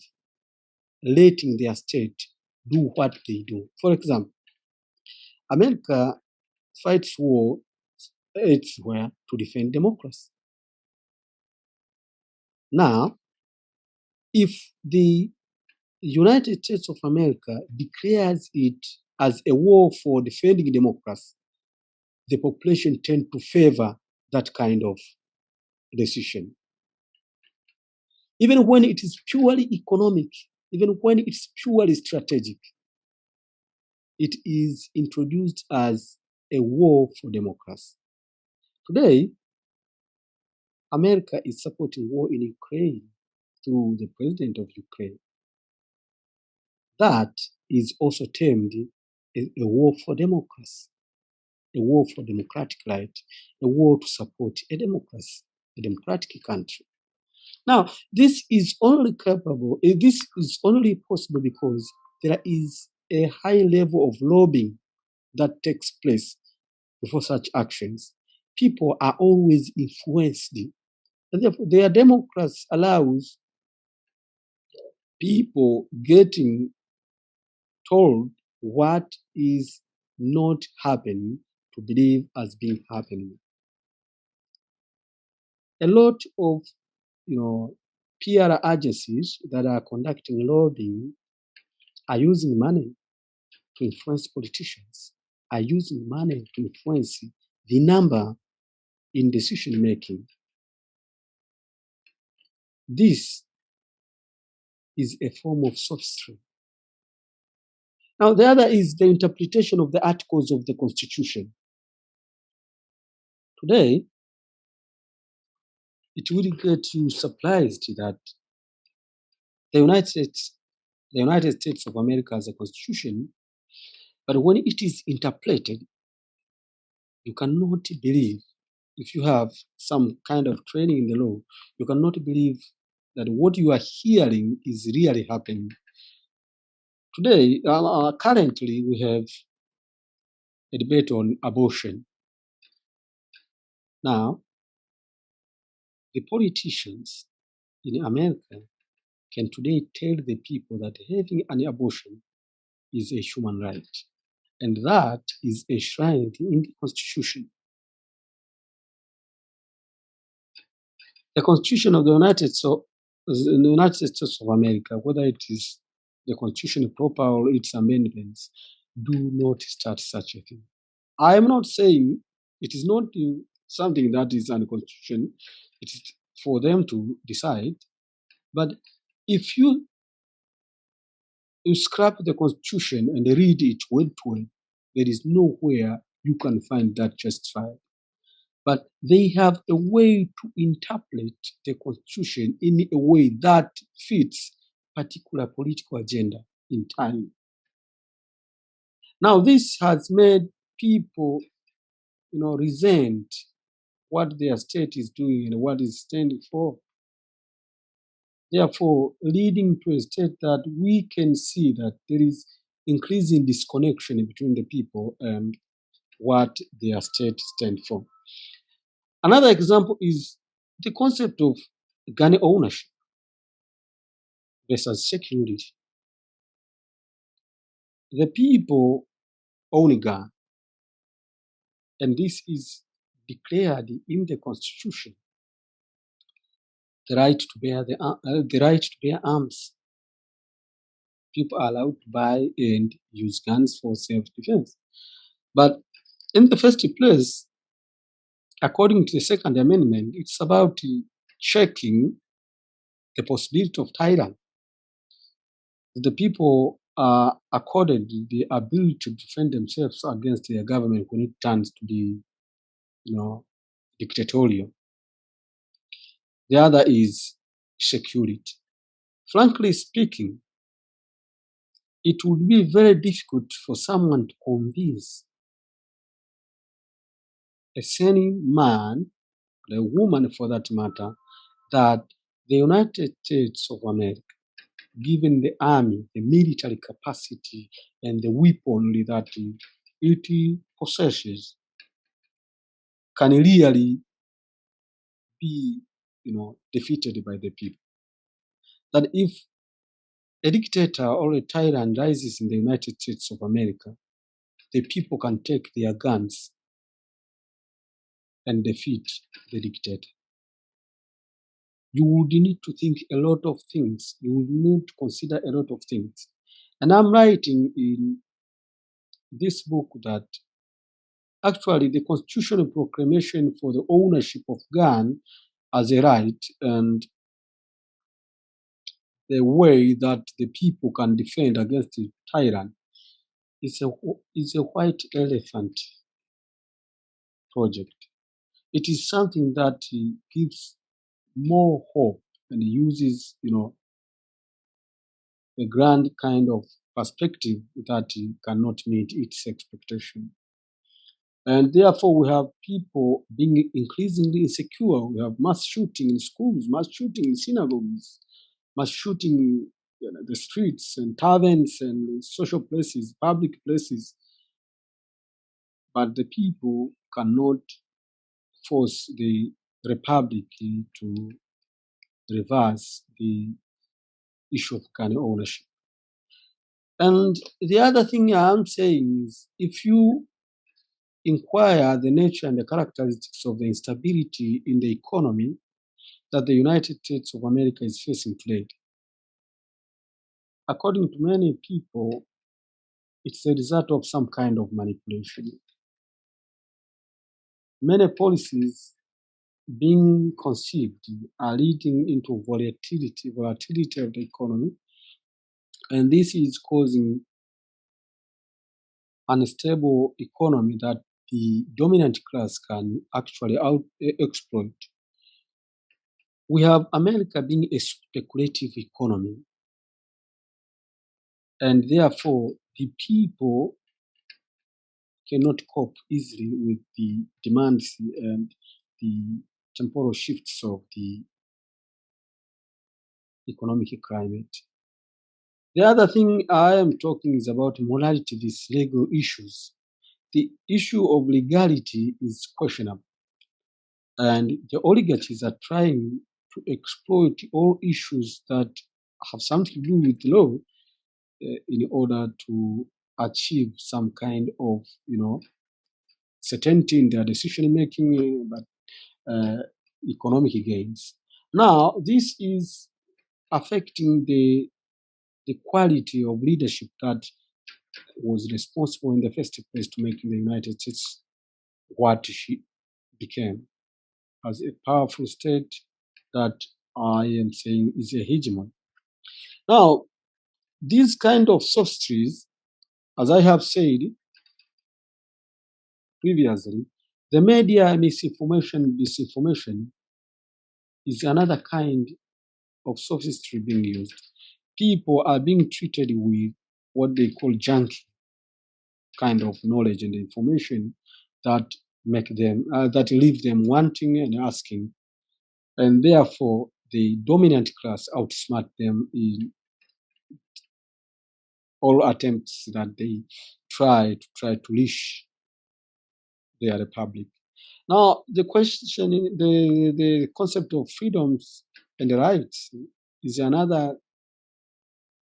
[SPEAKER 1] letting their state do what they do. For example, America fights war elsewhere to defend democracy. Now, if the United States of America declares it as a war for defending democracy, the population tend to favor that kind of decision. Even when it is purely economic, even when it's purely strategic, it is introduced as a war for democracy. Today, America is supporting war in Ukraine through the president of Ukraine. That is also termed a war for democracy, a war for democratic right, a war to support a democracy, a democratic country. Now, this is only possible because there is a high level of lobbying that takes place before such actions. People are always influenced. And therefore, their democracy allows people getting told what is not happening to believe as being happening. A lot of PR agencies that are conducting lobbying are using money to influence politicians, are using money to influence the number in decision making. This is a form of sophistry. Now, the other is the interpretation of the articles of the Constitution. Today, it will get you surprised that the United States of America has a constitution, but when it is interpreted, you cannot believe, if you have some kind of training in the law, you cannot believe that what you are hearing is really happening. Today, currently, we have a debate on abortion. Now, the politicians in America can today tell the people that having an abortion is a human right, and that is enshrined in the Constitution. The Constitution of the United States of America, whether it is the Constitution proper or its amendments, do not start such a thing. I am not saying it is not something that is in the Constitution. It is for them to decide. But if you scrap the Constitution and read it word to word, there is nowhere you can find that justified. But they have a way to interpret the Constitution in a way that fits particular political agenda in time. Now, this has made people, resent what their state is doing and what is standing for. Therefore, leading to a state that we can see that there is increasing disconnection between the people and what their state stands for. Another example is the concept of gun ownership versus security. The people own a gun, and this is declared in the Constitution. The right to bear arms. People are allowed to buy and use guns for self-defense. But in the first place, according to the Second Amendment, it's about checking the possibility of tyranny. The people are accorded the ability to defend themselves against their government when it turns to be, dictatorial. The other is security. Frankly speaking, it would be very difficult for someone to convince a sane man, or a woman for that matter, that the United States of America, given the army, the military capacity, and the weaponry that it possesses, can really be, defeated by the people. That if a dictator or a tyrant rises in the United States of America, the people can take their guns and defeat the dictator. You would need to think a lot of things. You would need to consider a lot of things. And I'm writing in this book that actually the constitutional proclamation for the ownership of gun as a right and the way that the people can defend against the tyrant is a white elephant project. It is something that gives more hope and uses, a grand kind of perspective that cannot meet its expectation. And therefore, we have people being increasingly insecure. We have mass shooting in schools, mass shooting in synagogues, mass shooting in the streets and taverns and social places, public places. But the people cannot force the republic to reverse the issue of gun ownership. And the other thing I'm saying is, if you inquire the nature and the characteristics of the instability in the economy, that the United States of America is facing today. According to many people, it's the result of some kind of manipulation. Many policies being conceived are leading into volatility of the economy, and this is causing unstable economy that the dominant class can actually exploit. We have America being a speculative economy, and therefore the people cannot cope easily with the demands and the temporal shifts of the economic climate. The other thing I am talking is about morality, these legal issues. The issue of legality is questionable, and the oligarchies are trying to exploit all issues that have something to do with law in order to achieve some kind of, certainty in their decision making, but economic gains. Now, this is affecting the quality of leadership that was responsible in the first place to make the United States what she became as a powerful state that I am saying is a hegemon. Now, these kind of sophistries, as I have said previously, the media misinformation, disinformation is another kind of sophistry being used. People are being treated with what they call junk kind of knowledge and information that make them that leave them wanting and asking, and therefore the dominant class outsmart them in all attempts that they try to leash their republic. Now, the question, the concept of freedoms and rights is another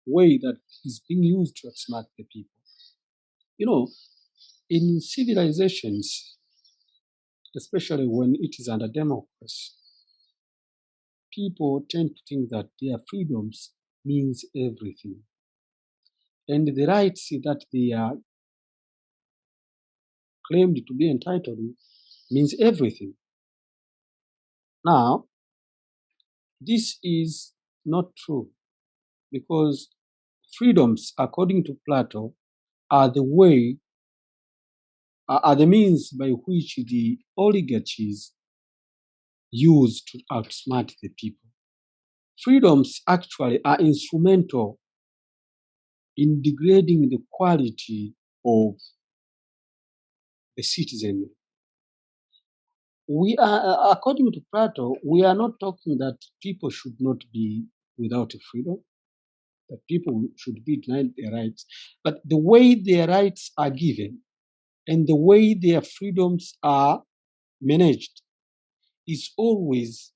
[SPEAKER 1] way that is being used to outsmart the people. You know, in civilizations, especially when it is under democracy, people tend to think that their freedoms means everything, and the rights that they are claimed to be entitled to means everything. Now, this is not true, because freedoms, according to Plato, are the way, are the means by which the oligarchies use to outsmart the people. Freedoms actually are instrumental in degrading the quality of the citizenry. We are, according to Plato, we are not talking that people should not be without freedom, that people should be denied their rights, but the way their rights are given and the way their freedoms are managed is always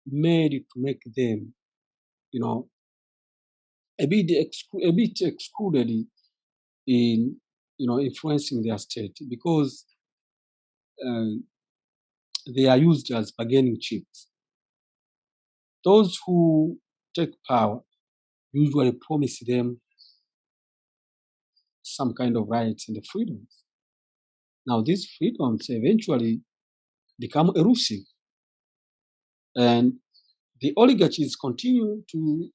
[SPEAKER 1] made to make them, a bit excluded in, influencing their state, because uh, they are used as bargaining chips. Those who take power usually promise them some kind of rights and freedoms. Now, these freedoms eventually become elusive, and the oligarchies continue to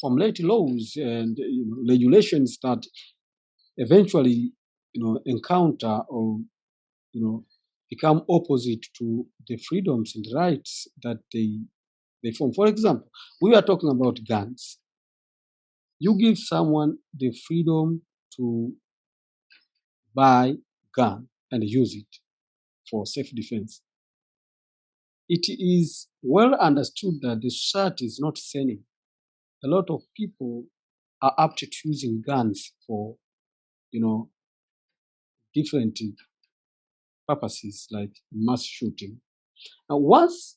[SPEAKER 1] formulate laws and regulations that eventually, encounter or become opposite to the freedoms and rights that they form. For example, we are talking about guns. You give someone the freedom to buy gun and use it for self-defense. It is well understood that the society is not sane. A lot of people are apt to using guns for, different purposes like mass shooting. Now, once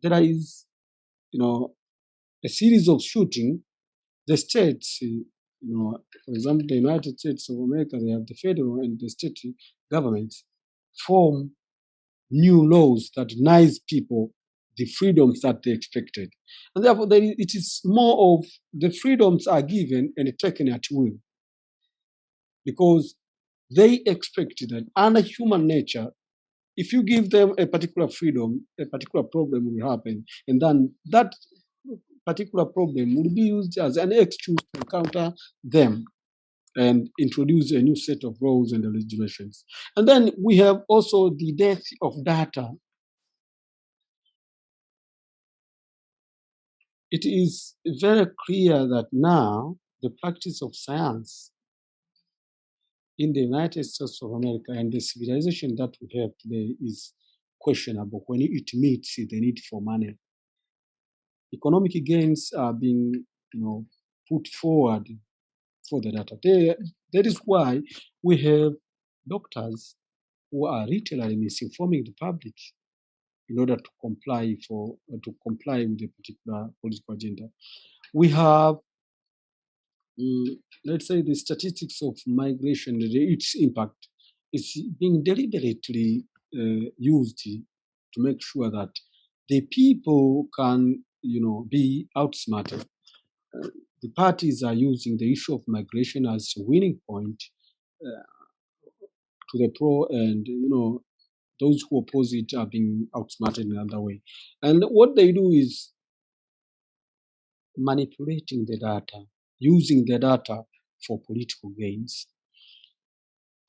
[SPEAKER 1] there is, a series of shooting, the states, for example, the United States of America, they have the federal and the state governments form new laws that denies people the freedoms that they expected. And therefore, it is more of the freedoms are given and taken at will because they expect that under human nature, if you give them a particular freedom, a particular problem will happen. And then that particular problem will be used as an excuse to counter them and introduce a new set of rules and regulations. And then we have also the death of data. It is very clear that now the practice of science in the United States of America and the civilization that we have today is questionable when it meets the need for money. Economic gains are being, put forward for the data. That is why we have doctors who are literally misinforming the public in order to comply with a particular political agenda. We have, let's say, the statistics of migration, its impact is being deliberately used to make sure that the people can, be outsmarted. The parties are using the issue of migration as a winning point to the pro, and those who oppose it are being outsmarted in another way. And what they do is manipulating the data, using the data for political gains.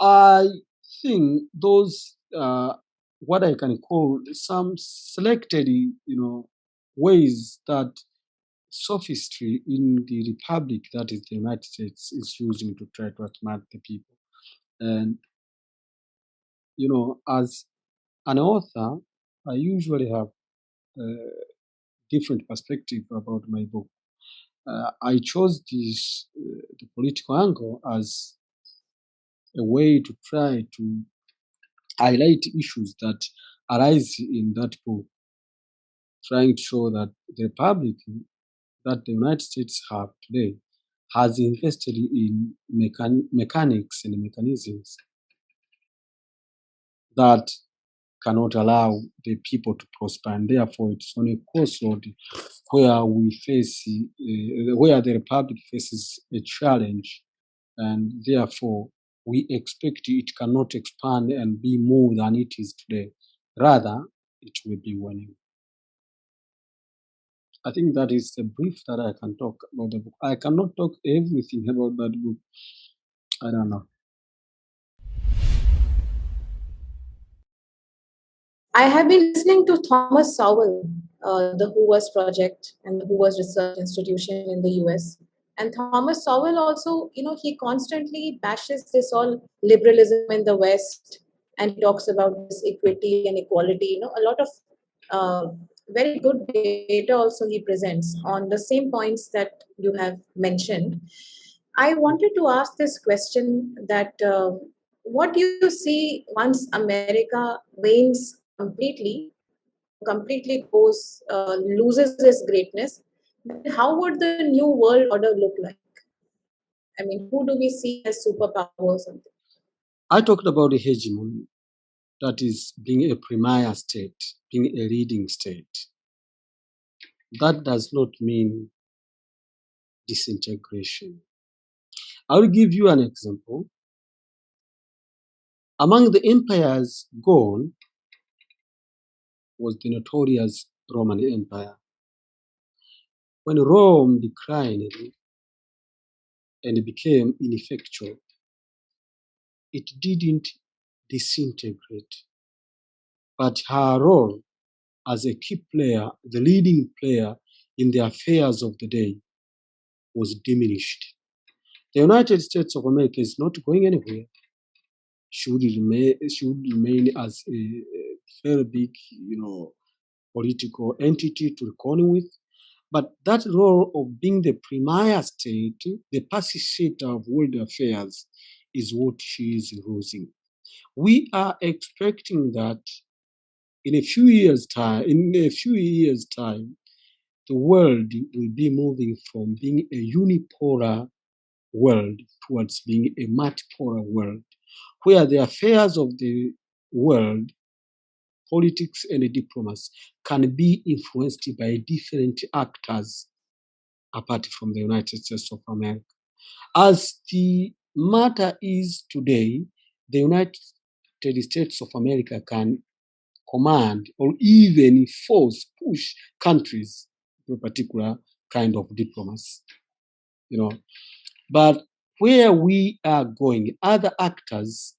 [SPEAKER 1] I think those what I can call some selected, ways that sophistry in the republic that is the United States is using to try to outsmart the people. And as an author, I usually have a different perspective about my book. I chose this the political angle as a way to try to highlight issues that arise in that book, trying to show that the republic that the United States have today has invested in mechanics and mechanisms that cannot allow the people to prosper, and therefore it's on a crossroad where where the republic faces a challenge, and therefore we expect it cannot expand and be more than it is today. Rather, it will be waning. I think that is the brief that I can talk about the book. I cannot talk everything about that book. I don't know.
[SPEAKER 2] I have been listening to Thomas Sowell, the Who's Project and the Who's Research Institution in the US. And Thomas Sowell also, he constantly bashes this all liberalism in the West, and he talks about this equity and equality. A lot of very good data also he presents on the same points that you have mentioned. I wanted to ask this question that what do you see once America wanes completely loses its greatness, then how would the new world order look like? I mean, who do we see as superpower or something?
[SPEAKER 1] I talked about a hegemony, that is being a premier state, being a leading state. That does not mean disintegration. I will give you an example. Among the empires gone was the notorious Roman Empire. When Rome declined and became ineffectual, it didn't disintegrate, but her role as a key player, the leading player in the affairs of the day, was diminished. The United States of America is not going anywhere. Should remain as a very big, political entity to reckon with. But that role of being the premier state, the pacificator of world affairs, is what she is losing. We are expecting that in a few years' time, the world will be moving from being a unipolar world towards being a multipolar world, where the affairs of the world politics and diplomacy can be influenced by different actors apart from the United States of America. As the matter is today, the United States of America can command or even push countries to a particular kind of diplomacy, But where we are going, other actors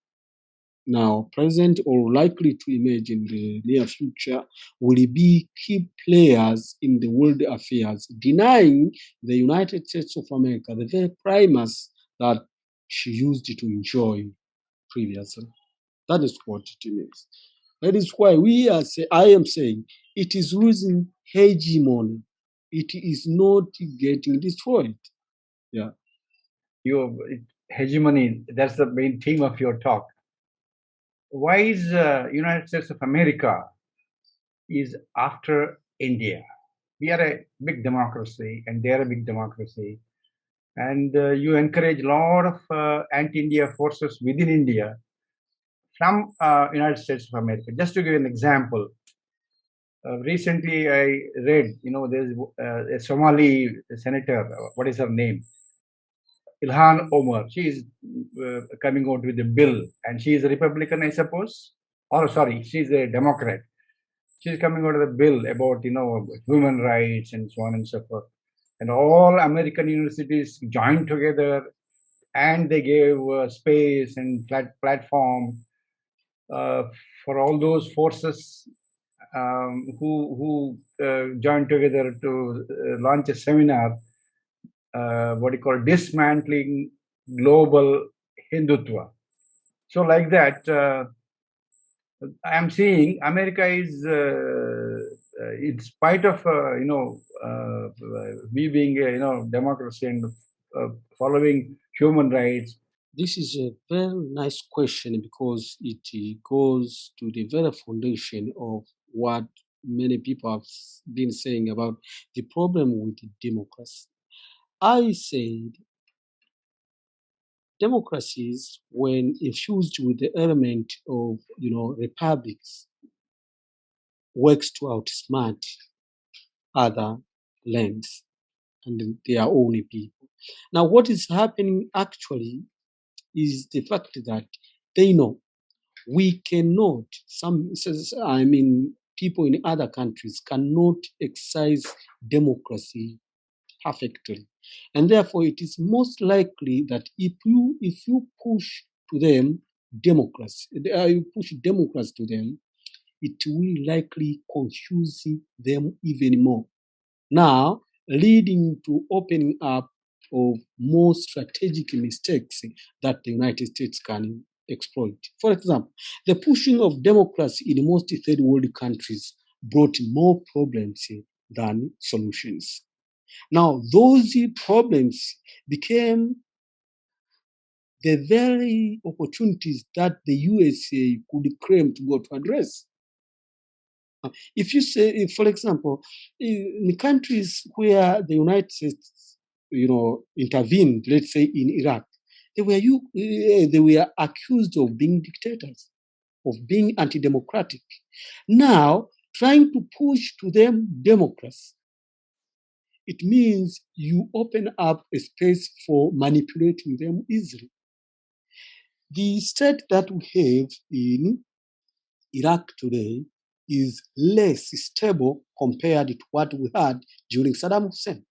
[SPEAKER 1] now present or likely to emerge in the near future will be key players in the world affairs, denying the United States of America the very primacy that she used to enjoy previously. That is what it means. That is why I am saying it is losing hegemony. It is not getting destroyed. Yeah.
[SPEAKER 3] Your hegemony, that's the main theme of your talk. Why is United States of America is after India? We are a big democracy and they are a big democracy. And you encourage a lot of anti-India forces within India from United States of America. Just to give an example, recently I read, there's a Somali senator, what is her name? Ilhan Omar. She is coming out with a bill, and she is a Republican, I suppose. Or sorry, she's a Democrat. She's coming out with a bill about human rights and so on and so forth. And all American universities joined together, and they gave space and platform for all those forces who joined together to launch a seminar. What you call dismantling global Hindutva. So like that, I'm seeing America is, in spite of we being a democracy and following human rights.
[SPEAKER 1] This is a very nice question because it goes to the very foundation of what many people have been saying about the problem with democracy. I said democracies, when infused with the element of republics, works to outsmart other lands and their own people. Now, what is happening actually is the fact that they know we cannot, people in other countries cannot exercise democracy perfectly. And therefore, it is most likely that if you push to them democracy, you push democracy to them, it will likely confuse them even more. Now, leading to opening up of more strategic mistakes that the United States can exploit. For example, the pushing of democracy in most third world countries brought more problems than solutions. Now, those problems became the very opportunities that the USA could claim to go to address. If you say, for example, in countries where the United States, intervened, let's say in Iraq, they were accused of being dictators, of being anti-democratic. Now, trying to push to them democracy, it means you open up a space for manipulating them easily. The state that we have in Iraq today is less stable compared to what we had during Saddam Hussein.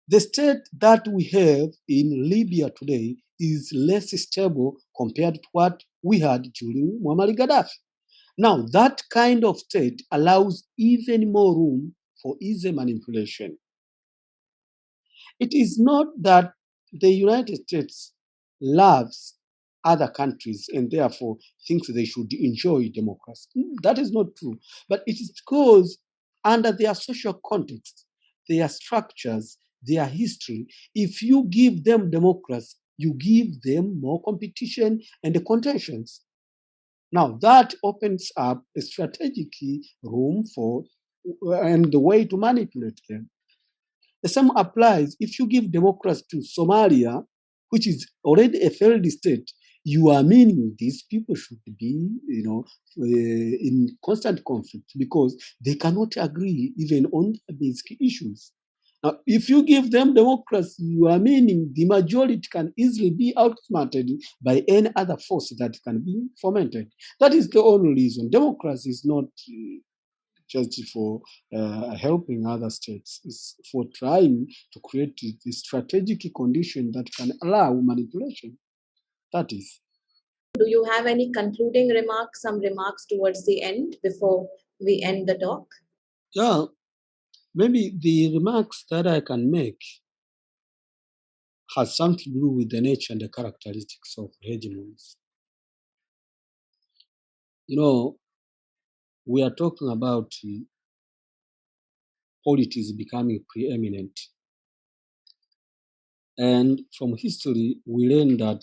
[SPEAKER 1] The state that we have in Libya today is less stable compared to what we had during Muammar Gaddafi. Now, that kind of state allows even more room for easy manipulation. It is not that the United States loves other countries and therefore thinks they should enjoy democracy. That is not true. But it is because under their social context, their structures, their history, if you give them democracy, you give them more competition and contentions. Now, that opens up a strategic room for and the way to manipulate them. The same applies if you give democracy to Somalia, which is already a failed state. you are meaning these people should be, in constant conflict because they cannot agree even on the basic issues. Now, if you give them democracy, you are meaning the majority can easily be outsmarted by any other force that can be fomented. That is the only reason. Democracy is not just for helping other states. It's for trying to create the strategic condition that can allow manipulation. That is.
[SPEAKER 2] Do you have any concluding remarks, some remarks towards the end before we end the talk?
[SPEAKER 1] Yeah, maybe the remarks that I can make has something to do with the nature and the characteristics of hegemonies. We are talking about politics becoming preeminent. And from history, we learn that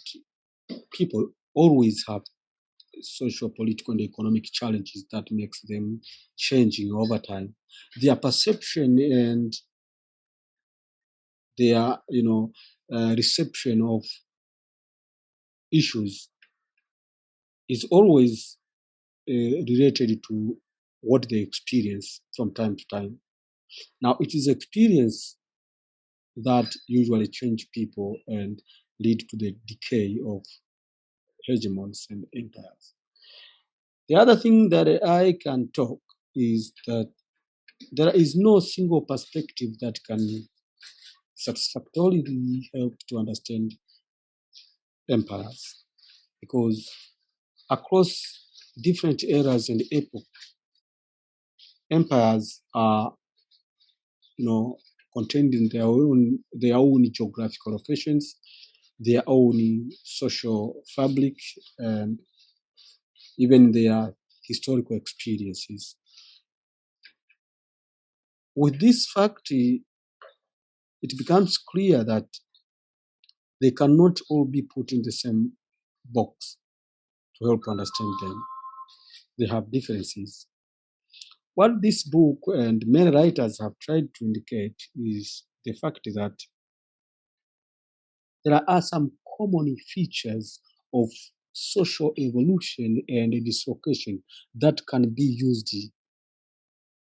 [SPEAKER 1] people always have social, political, and economic challenges that makes them changing over time. Their perception and their, reception of issues is always related to what they experience from time to time. Now, it is experience that usually change people and lead to the decay of hegemons and empires. The other thing that I can talk is that there is no single perspective that can satisfactorily help to understand empires, because across different eras and epochs, empires are, contained in their own geographical locations, their own social fabric, and even their historical experiences. With this fact, it becomes clear that they cannot all be put in the same box to help understand them. They have differences. What this book and many writers have tried to indicate is the fact that there are some common features of social evolution and dislocation that can be used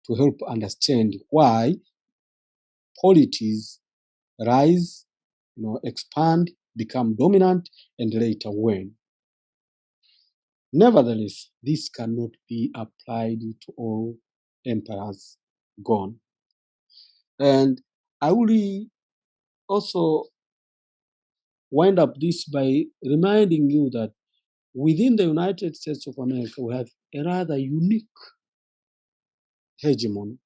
[SPEAKER 1] to help understand why polities rise, expand, become dominant, and later wane. Nevertheless, this cannot be applied to all empires gone. And I will also wind up this by reminding you that within the United States of America, we have a rather unique hegemon,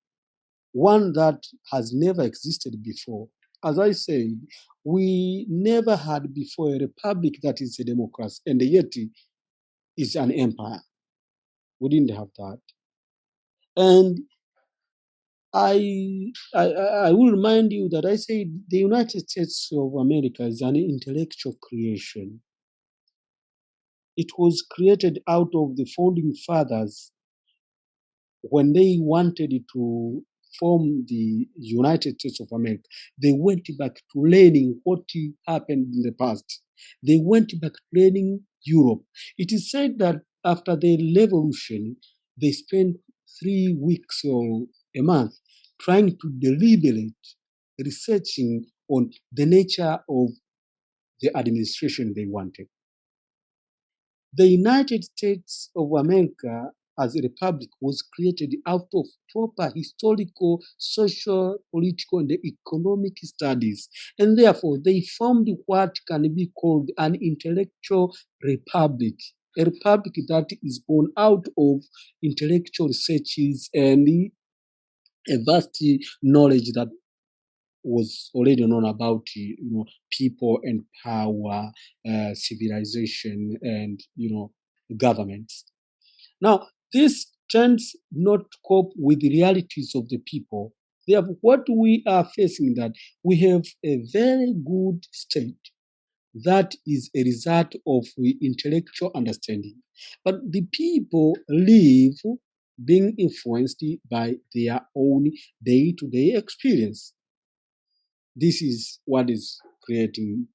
[SPEAKER 1] one that has never existed before. As I said, we never had before a republic that is a democracy, and yet is an empire. We didn't have that. And I will remind you that I said the United States of America is an intellectual creation. It was created out of the founding fathers when they wanted to form the United States of America. They went back to learning what happened in the past. They went back to learning Europe. It is said that after the revolution, they spent 3 weeks or a month trying to deliberate, researching on the nature of the administration they wanted. The United States of America as a republic was created out of proper historical, social, political, and economic studies. And therefore, they formed what can be called an intellectual republic, a republic that is born out of intellectual researches and a vast knowledge that was already known about people and power, civilization, and governments. Now, this tends not to cope with the realities of the people. Therefore, what we are facing that we have a very good state that is a result of intellectual understanding, but the people live being influenced by their own day-to-day experience. This is what is creating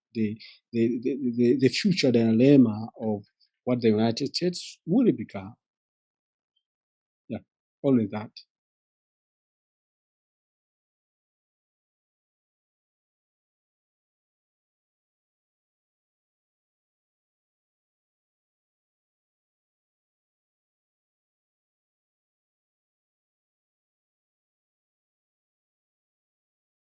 [SPEAKER 1] the future dilemma of what the United States will become. Yeah, only that.